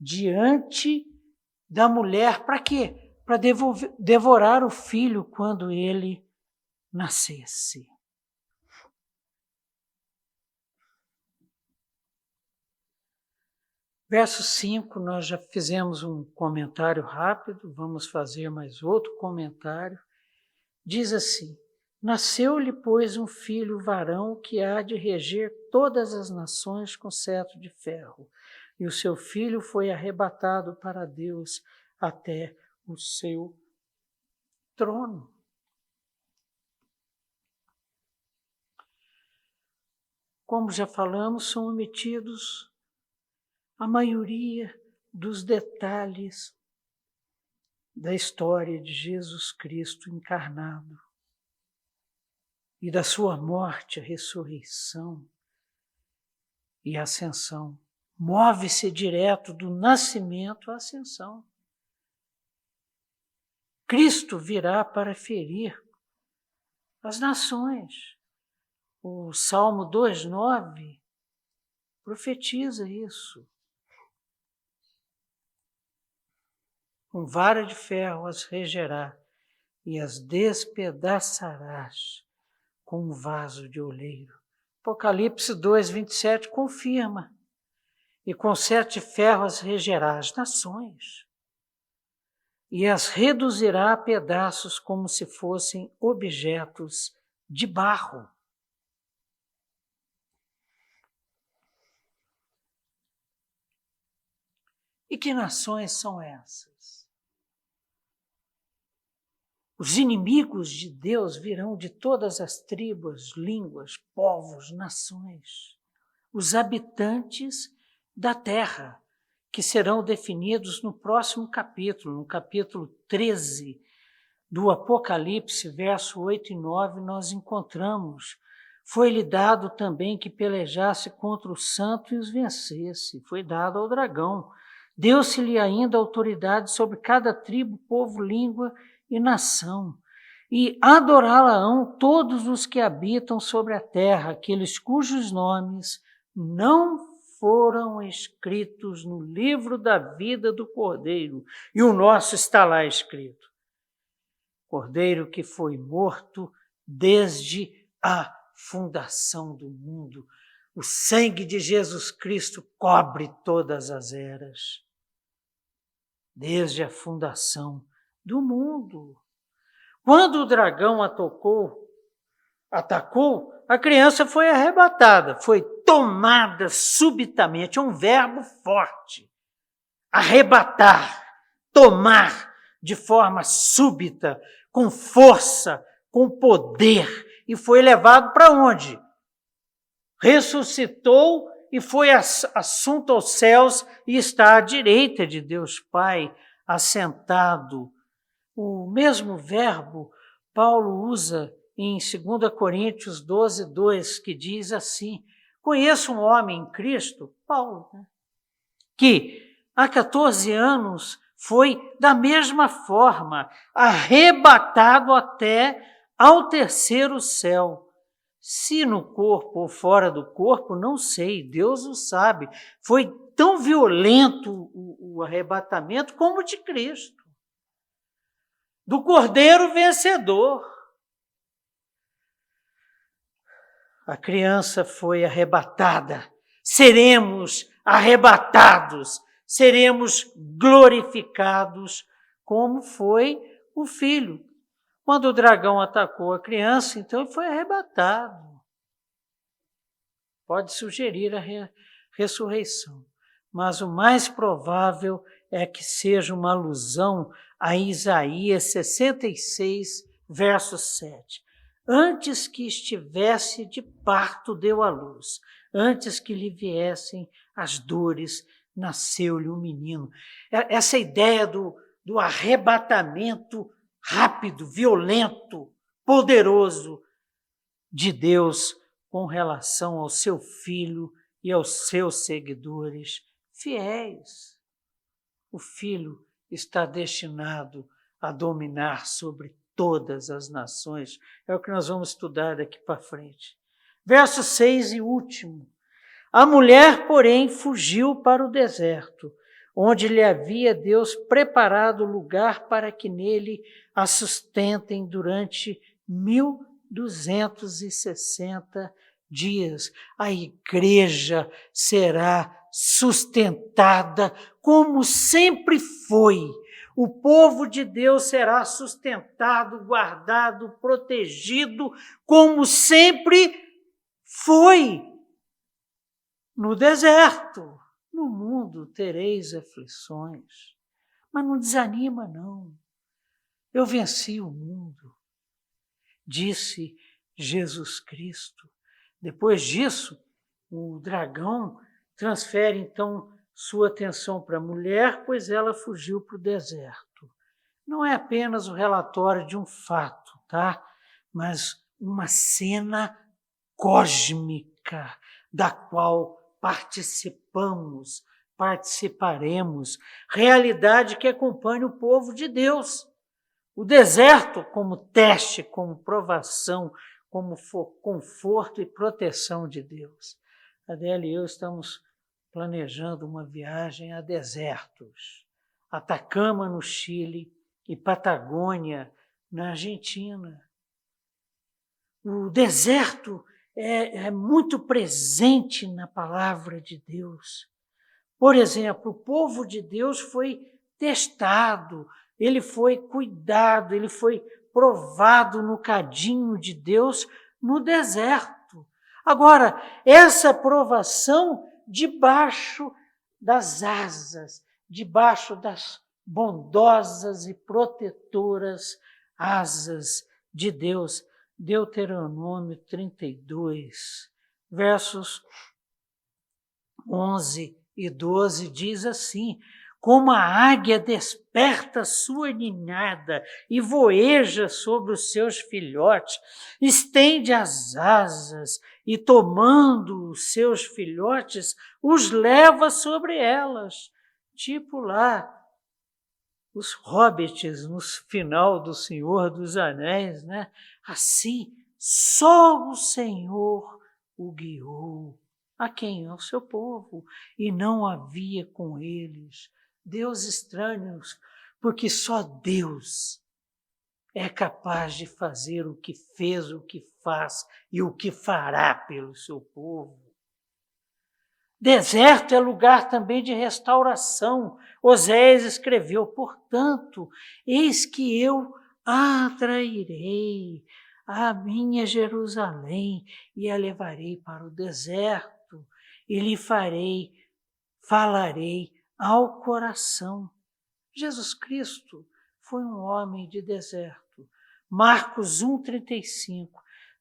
diante da mulher para quê? Para devorar o filho quando ele nascesse. Verso 5, nós já fizemos um comentário rápido, vamos fazer mais outro comentário. Diz assim: nasceu-lhe, pois, um filho varão que há de reger todas as nações com cetro de ferro, e o seu filho foi arrebatado para Deus até o seu trono. Como já falamos, são omitidos a maioria dos detalhes da história de Jesus Cristo encarnado e da sua morte, a ressurreição e a ascensão. Move-se direto do nascimento à ascensão. Cristo virá para ferir as nações. O Salmo 2:9 profetiza isso. Com vara de ferro as regerá e as despedaçarás com um vaso de oleiro. Apocalipse 2:27 confirma. E com cetro de ferro as regerá as nações e as reduzirá a pedaços como se fossem objetos de barro. E que nações são essas? Os inimigos de Deus virão de todas as tribos, línguas, povos, nações. Os habitantes da terra, que serão definidos no próximo capítulo, no capítulo 13 do Apocalipse, verso 8 e 9, nós encontramos: foi-lhe dado também que pelejasse contra o santo e os vencesse. Foi dado ao dragão. Deu-se-lhe ainda autoridade sobre cada tribo, povo, língua e nação. E adorá-la-ão todos os que habitam sobre a terra, aqueles cujos nomes não foram escritos no livro da vida do Cordeiro. E o nosso está lá escrito. Cordeiro que foi morto desde a fundação do mundo. O sangue de Jesus Cristo cobre todas as eras, desde a fundação do mundo. Quando o dragão atacou, a criança foi arrebatada, foi tomada subitamente, é um verbo forte. Arrebatar, tomar de forma súbita, com força, com poder, e foi levado para onde? Ressuscitou e foi assunto aos céus e está à direita de Deus Pai, assentado. O mesmo verbo Paulo usa em 2 Coríntios 12:2, que diz assim: conheço um homem em Cristo, Paulo, que há 14 anos foi da mesma forma arrebatado até ao terceiro céu. Se no corpo ou fora do corpo, não sei, Deus o sabe. Foi tão violento o arrebatamento como o de Cristo, do Cordeiro vencedor. A criança foi arrebatada, seremos arrebatados, seremos glorificados, como foi o filho. Quando o dragão atacou a criança, então ele foi arrebatado. Pode sugerir a ressurreição, mas o mais provável é que seja uma alusão a Isaías 66, verso 7. Antes que estivesse de parto, deu à luz. Antes que lhe viessem as dores, nasceu-lhe um menino. Essa ideia do arrebatamento rápido, violento, poderoso de Deus com relação ao seu filho e aos seus seguidores fiéis. O filho está destinado a dominar sobre todas as nações. É o que nós vamos estudar daqui para frente. Verso 6 e último. A mulher, porém, fugiu para o deserto, onde lhe havia Deus preparado lugar para que nele a sustentem durante 1260 dias. A igreja será sustentada, como sempre foi. O povo de Deus será sustentado, guardado, protegido, como sempre foi. No deserto, no mundo tereis aflições, mas não desanima, não. Eu venci o mundo, disse Jesus Cristo. Depois disso, o dragão transfere, então, sua atenção para a mulher, pois ela fugiu para o deserto. Não é apenas o relatório de um fato, tá? Mas uma cena cósmica da qual participaremos, realidade que acompanha o povo de Deus. O deserto como teste, como provação, como conforto e proteção de Deus. Adélia e eu estamos planejando uma viagem a desertos. Atacama, no Chile, e Patagônia, na Argentina. O deserto é muito presente na palavra de Deus. Por exemplo, o povo de Deus foi testado, ele foi cuidado, ele foi provado no cadinho de Deus no deserto. Agora, essa provação debaixo das asas, debaixo das bondosas e protetoras asas de Deus. Deuteronômio 32, versos 11 e 12 diz assim: como a águia desperta sua ninhada e voeja sobre os seus filhotes, estende as asas e, tomando os seus filhotes, os leva sobre elas. Tipo lá, os hobbits no final do Senhor dos Anéis, né? Assim, só o Senhor o guiou. A quem? Ao seu povo. E não havia com eles Deus estranhos, porque só Deus é capaz de fazer o que fez, o que faz e o que fará pelo seu povo. Deserto é lugar também de restauração. Oséias escreveu, portanto, eis que eu atrairei a minha Jerusalém e a levarei para o deserto e lhe falarei ao coração. Jesus Cristo foi um homem de deserto. Marcos 1,35,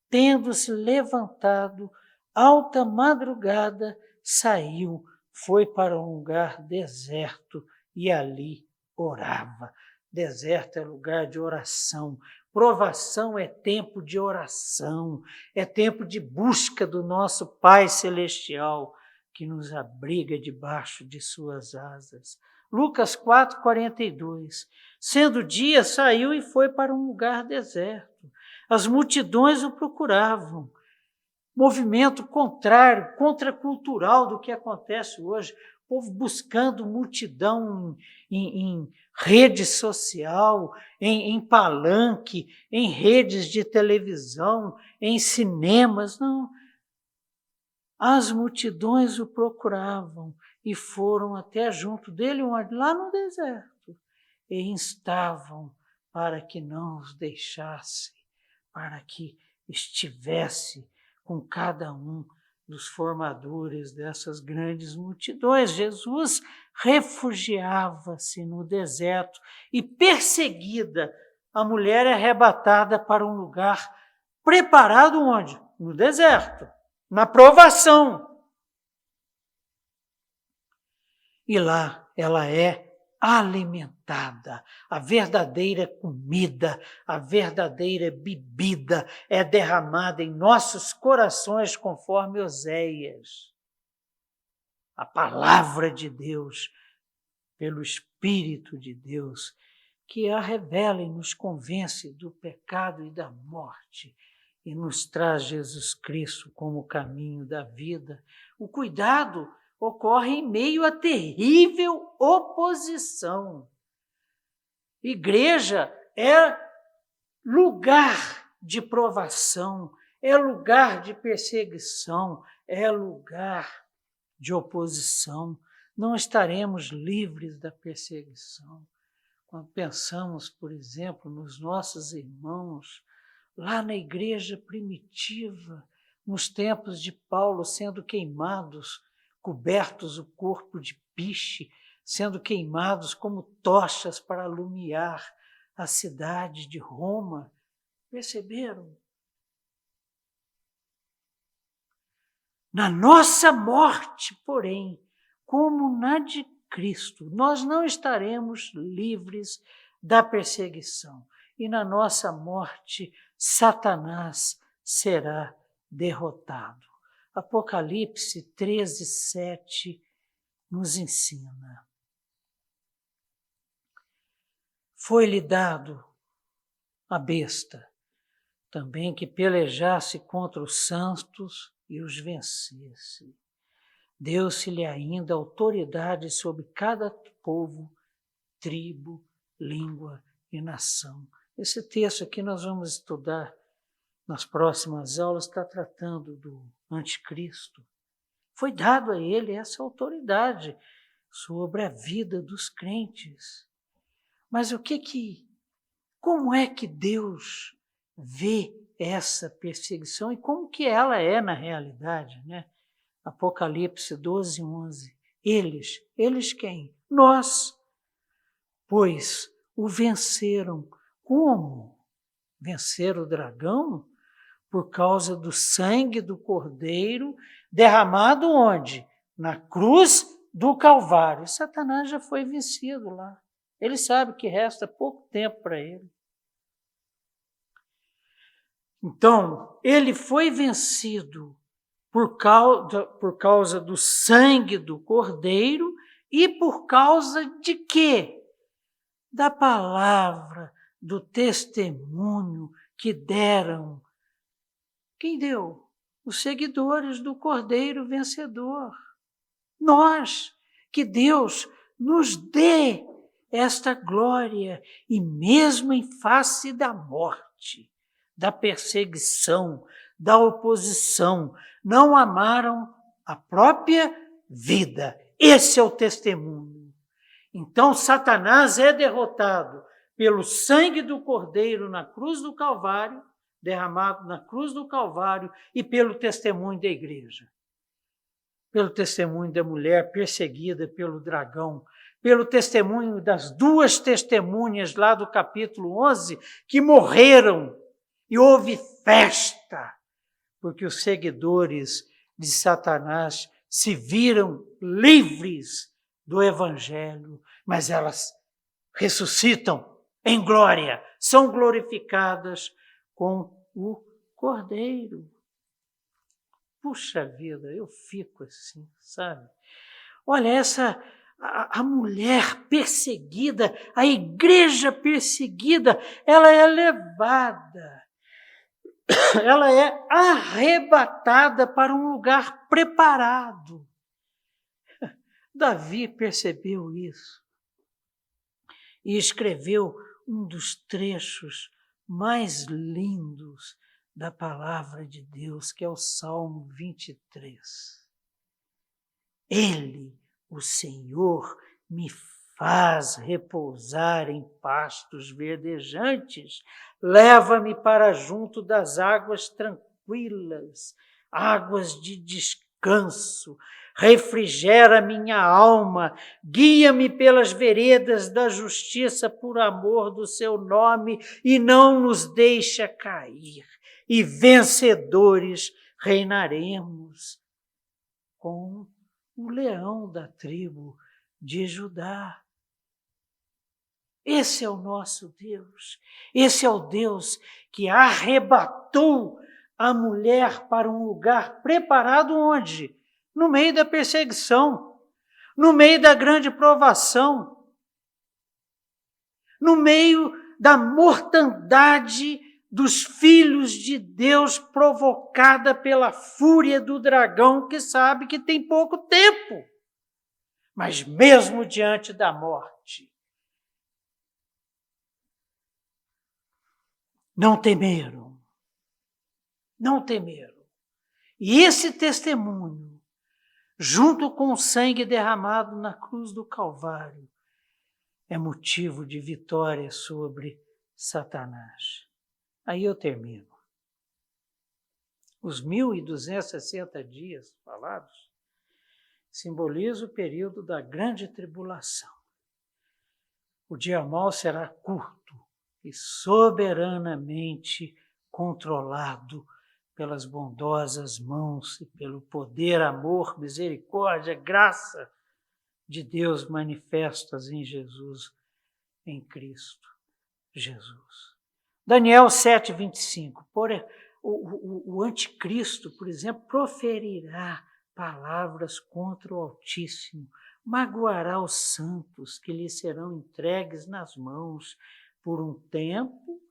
tendo-se levantado alta madrugada, saiu, foi para um lugar deserto e ali orava. Deserto é lugar de oração. Provação é tempo de oração, é tempo de busca do nosso Pai Celestial, que nos abriga debaixo de suas asas. Lucas 4,42. Sendo dia, saiu e foi para um lugar deserto. As multidões o procuravam. Movimento contrário, contracultural do que acontece hoje. O povo buscando multidão em rede social, em palanque, em redes de televisão, em cinemas. Não. As multidões o procuravam e foram até junto dele, lá no deserto, e instavam para que não os deixasse, para que estivesse com cada um dos formadores dessas grandes multidões. Jesus refugiava-se no deserto e, perseguida, a mulher é arrebatada para um lugar preparado onde? No deserto, na provação. E lá ela é alimentada. A verdadeira comida, a verdadeira bebida é derramada em nossos corações, conforme Oséias. A palavra de Deus, pelo Espírito de Deus, que a revela e nos convence do pecado e da morte, e nos traz Jesus Cristo como o caminho da vida. O cuidado ocorre em meio a terrível oposição. Igreja é lugar de provação, é lugar de perseguição, é lugar de oposição, não estaremos livres da perseguição. Quando pensamos, por exemplo, nos nossos irmãos, lá na igreja primitiva, nos tempos de Paulo, sendo queimados, cobertos o corpo de piche, sendo queimados como tochas para alumiar a cidade de Roma. Perceberam? Na nossa morte, porém, como na de Cristo, nós não estaremos livres da perseguição. E na nossa morte, Satanás será derrotado. Apocalipse 13:7 nos ensina. Foi-lhe dado a besta, também que pelejasse contra os santos e os vencesse. Deu-se-lhe ainda autoridade sobre cada povo, tribo, língua e nação. Esse texto aqui nós vamos estudar nas próximas aulas, está tratando do anticristo. Foi dado a ele essa autoridade sobre a vida dos crentes. Mas como é que Deus vê essa perseguição e como que ela é na realidade, né? Apocalipse 12:11. Eles quem? Nós. Pois o venceram. Como? Vencer o dragão? Por causa do sangue do Cordeiro derramado onde? Na cruz do Calvário. Satanás já foi vencido lá. Ele sabe que resta pouco tempo para ele. Então, ele foi vencido por causa do sangue do Cordeiro e por causa de quê? Da palavra, do testemunho que deram. Quem deu? Os seguidores do Cordeiro vencedor. Nós, que Deus nos dê esta glória e mesmo em face da morte, da perseguição, da oposição, não amaram a própria vida. Esse é o testemunho. Então, Satanás é derrotado pelo sangue do Cordeiro na cruz do Calvário, derramado na cruz do Calvário, e pelo testemunho da igreja. Pelo testemunho da mulher perseguida pelo dragão, pelo testemunho das duas testemunhas lá do capítulo 11, que morreram, e houve festa, porque os seguidores de Satanás se viram livres do Evangelho, mas elas ressuscitam em glória, são glorificadas com o Cordeiro. Puxa vida, eu fico assim, sabe? Olha, a mulher perseguida, a igreja perseguida, ela é levada, ela é arrebatada para um lugar preparado. Davi percebeu isso e escreveu um dos trechos mais lindos da palavra de Deus, que é o Salmo 23. Ele, o Senhor, me faz repousar em pastos verdejantes, leva-me para junto das águas tranquilas, águas de descanso, refrigera minha alma, guia-me pelas veredas da justiça por amor do seu nome e não nos deixa cair. E vencedores reinaremos com o leão da tribo de Judá. Esse é o nosso Deus. Esse é o Deus que arrebatou a mulher para um lugar preparado onde? No meio da perseguição, no meio da grande provação, no meio da mortandade dos filhos de Deus provocada pela fúria do dragão que sabe que tem pouco tempo. Mas mesmo diante da morte, não temeram. Não temeram. E esse testemunho junto com o sangue derramado na cruz do Calvário, é motivo de vitória sobre Satanás. Aí eu termino. Os 1.260 dias falados simbolizam o período da grande tribulação. O dia mau será curto e soberanamente controlado pelas bondosas mãos e pelo poder, amor, misericórdia, graça de Deus manifestas em Jesus, em Cristo Jesus. Daniel 7:25. O anticristo, por exemplo, proferirá palavras contra o Altíssimo, magoará os santos que lhe serão entregues nas mãos por um tempo,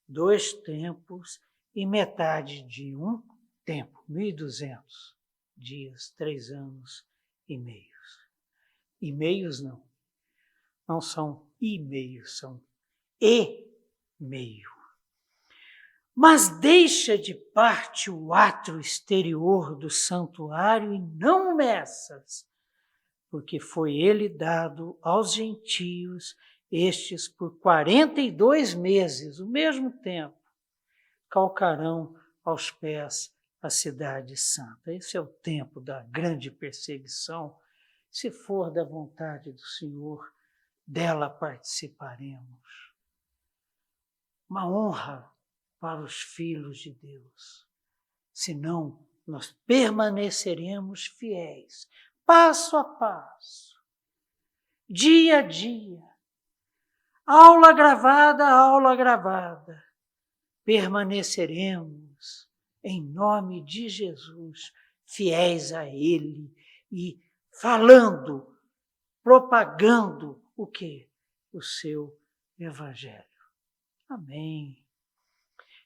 2 tempos e metade de um tempo, 1.200 dias, 3 anos e meios. E meios não são e meios, são e meio. Mas deixa de parte o átrio exterior do santuário e não meças, porque foi ele dado aos gentios, estes por 42 meses, o mesmo tempo, calcarão aos pés a cidade santa. Esse é o tempo da grande perseguição. Se for da vontade do Senhor, dela participaremos. Uma honra para os filhos de Deus. Senão, nós permaneceremos fiéis, passo a passo, dia a dia, aula gravada, permaneceremos em nome de Jesus, fiéis a Ele e falando, propagando o quê? O seu Evangelho. Amém.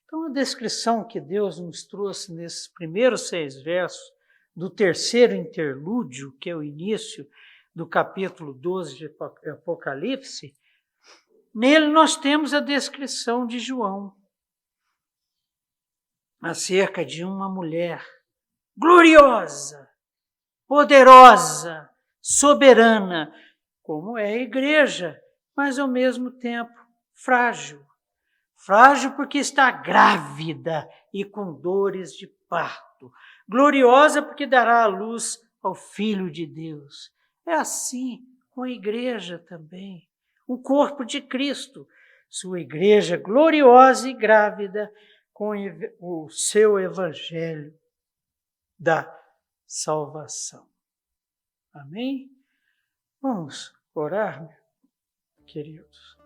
Então, a descrição que Deus nos trouxe nesses primeiros 6 versos do terceiro interlúdio, que é o início do capítulo 12 de Apocalipse, nele nós temos a descrição de João acerca de uma mulher gloriosa, poderosa, soberana, como é a igreja, mas ao mesmo tempo frágil. Frágil porque está grávida e com dores de parto. Gloriosa porque dará a luz ao Filho de Deus. É assim com a igreja também. O corpo de Cristo. Sua igreja gloriosa e grávida com o seu evangelho da salvação. Amém? Vamos orar, queridos.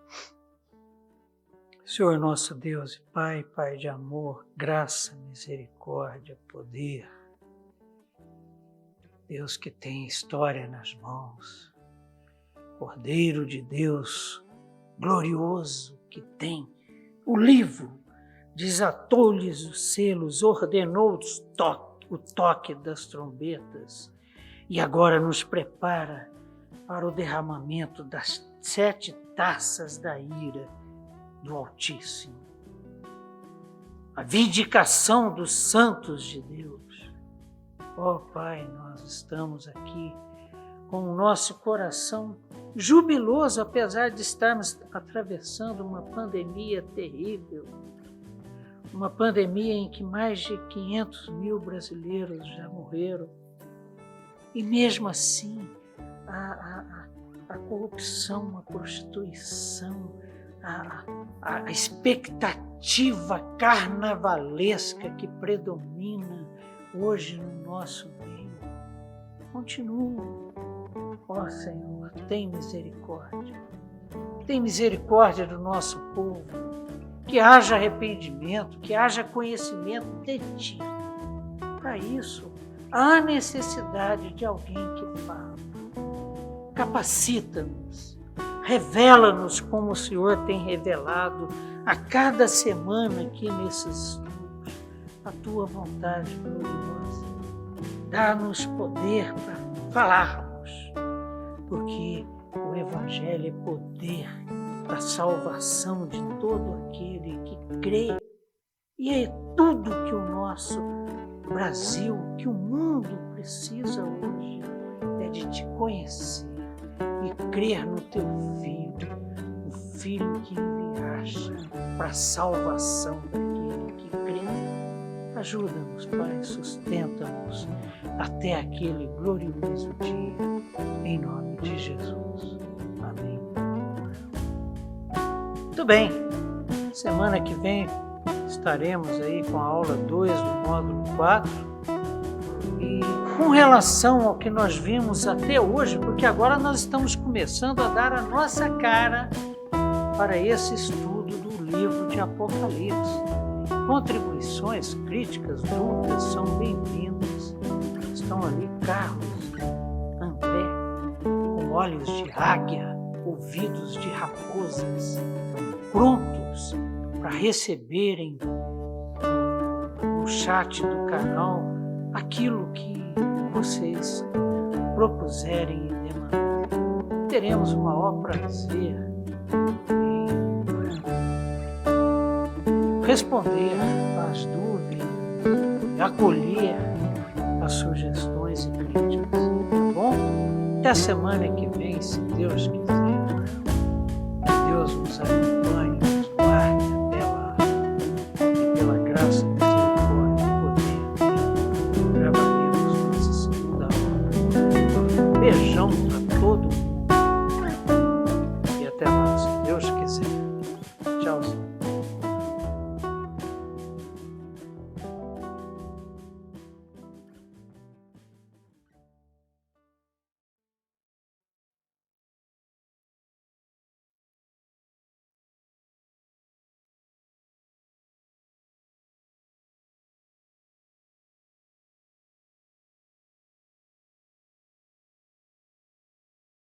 Senhor nosso Deus e Pai, Pai de amor, graça, misericórdia, poder. Deus que tem história nas mãos. Cordeiro de Deus glorioso que tem o livro, desatou-lhes os selos, ordenou o toque das trombetas e agora nos prepara para o derramamento das 7 taças da ira do Altíssimo. A vindicação dos santos de Deus. Ó Pai, nós estamos aqui com o nosso coração jubiloso, apesar de estarmos atravessando uma pandemia terrível, uma pandemia em que mais de 500 mil brasileiros já morreram. E mesmo assim, a corrupção, a prostituição, a expectativa carnavalesca que predomina hoje no nosso meio. Continua. Ó Senhor, tem misericórdia. Tem misericórdia do nosso povo. Que haja arrependimento, que haja conhecimento de Ti. Para isso, há necessidade de alguém que fala. Capacita-nos. Revela-nos como o Senhor tem revelado a cada semana aqui nesses estudos, a Tua vontade gloriosa. Dá-nos poder para falarmos, porque o Evangelho é poder para a salvação de todo aquele que crê. E é tudo que o nosso Brasil, o que o mundo precisa hoje é de te conhecer e crer no teu Filho, o Filho que enviaste para a salvação daquele que crê. Ajuda-nos, Pai, sustenta-nos até aquele glorioso dia, em nome de Jesus. Amém. Muito bem, semana que vem estaremos aí com a aula 2 do módulo 4 e com relação ao que nós vimos até hoje, porque agora nós estamos começando a dar a nossa cara para esse estudo do livro de Apocalipse. Contribuições, críticas, dúvidas são bem-vindas. Estão ali Carlos, André, com olhos de águia, ouvidos de raposas, prontos para receberem no chat do canal aquilo que vocês propuserem e demandarem. Teremos o maior prazer em responder às dúvidas, acolher as sugestões e críticas, tá bom? Até a semana que vem, se Deus quiser. Deus nos abençoe.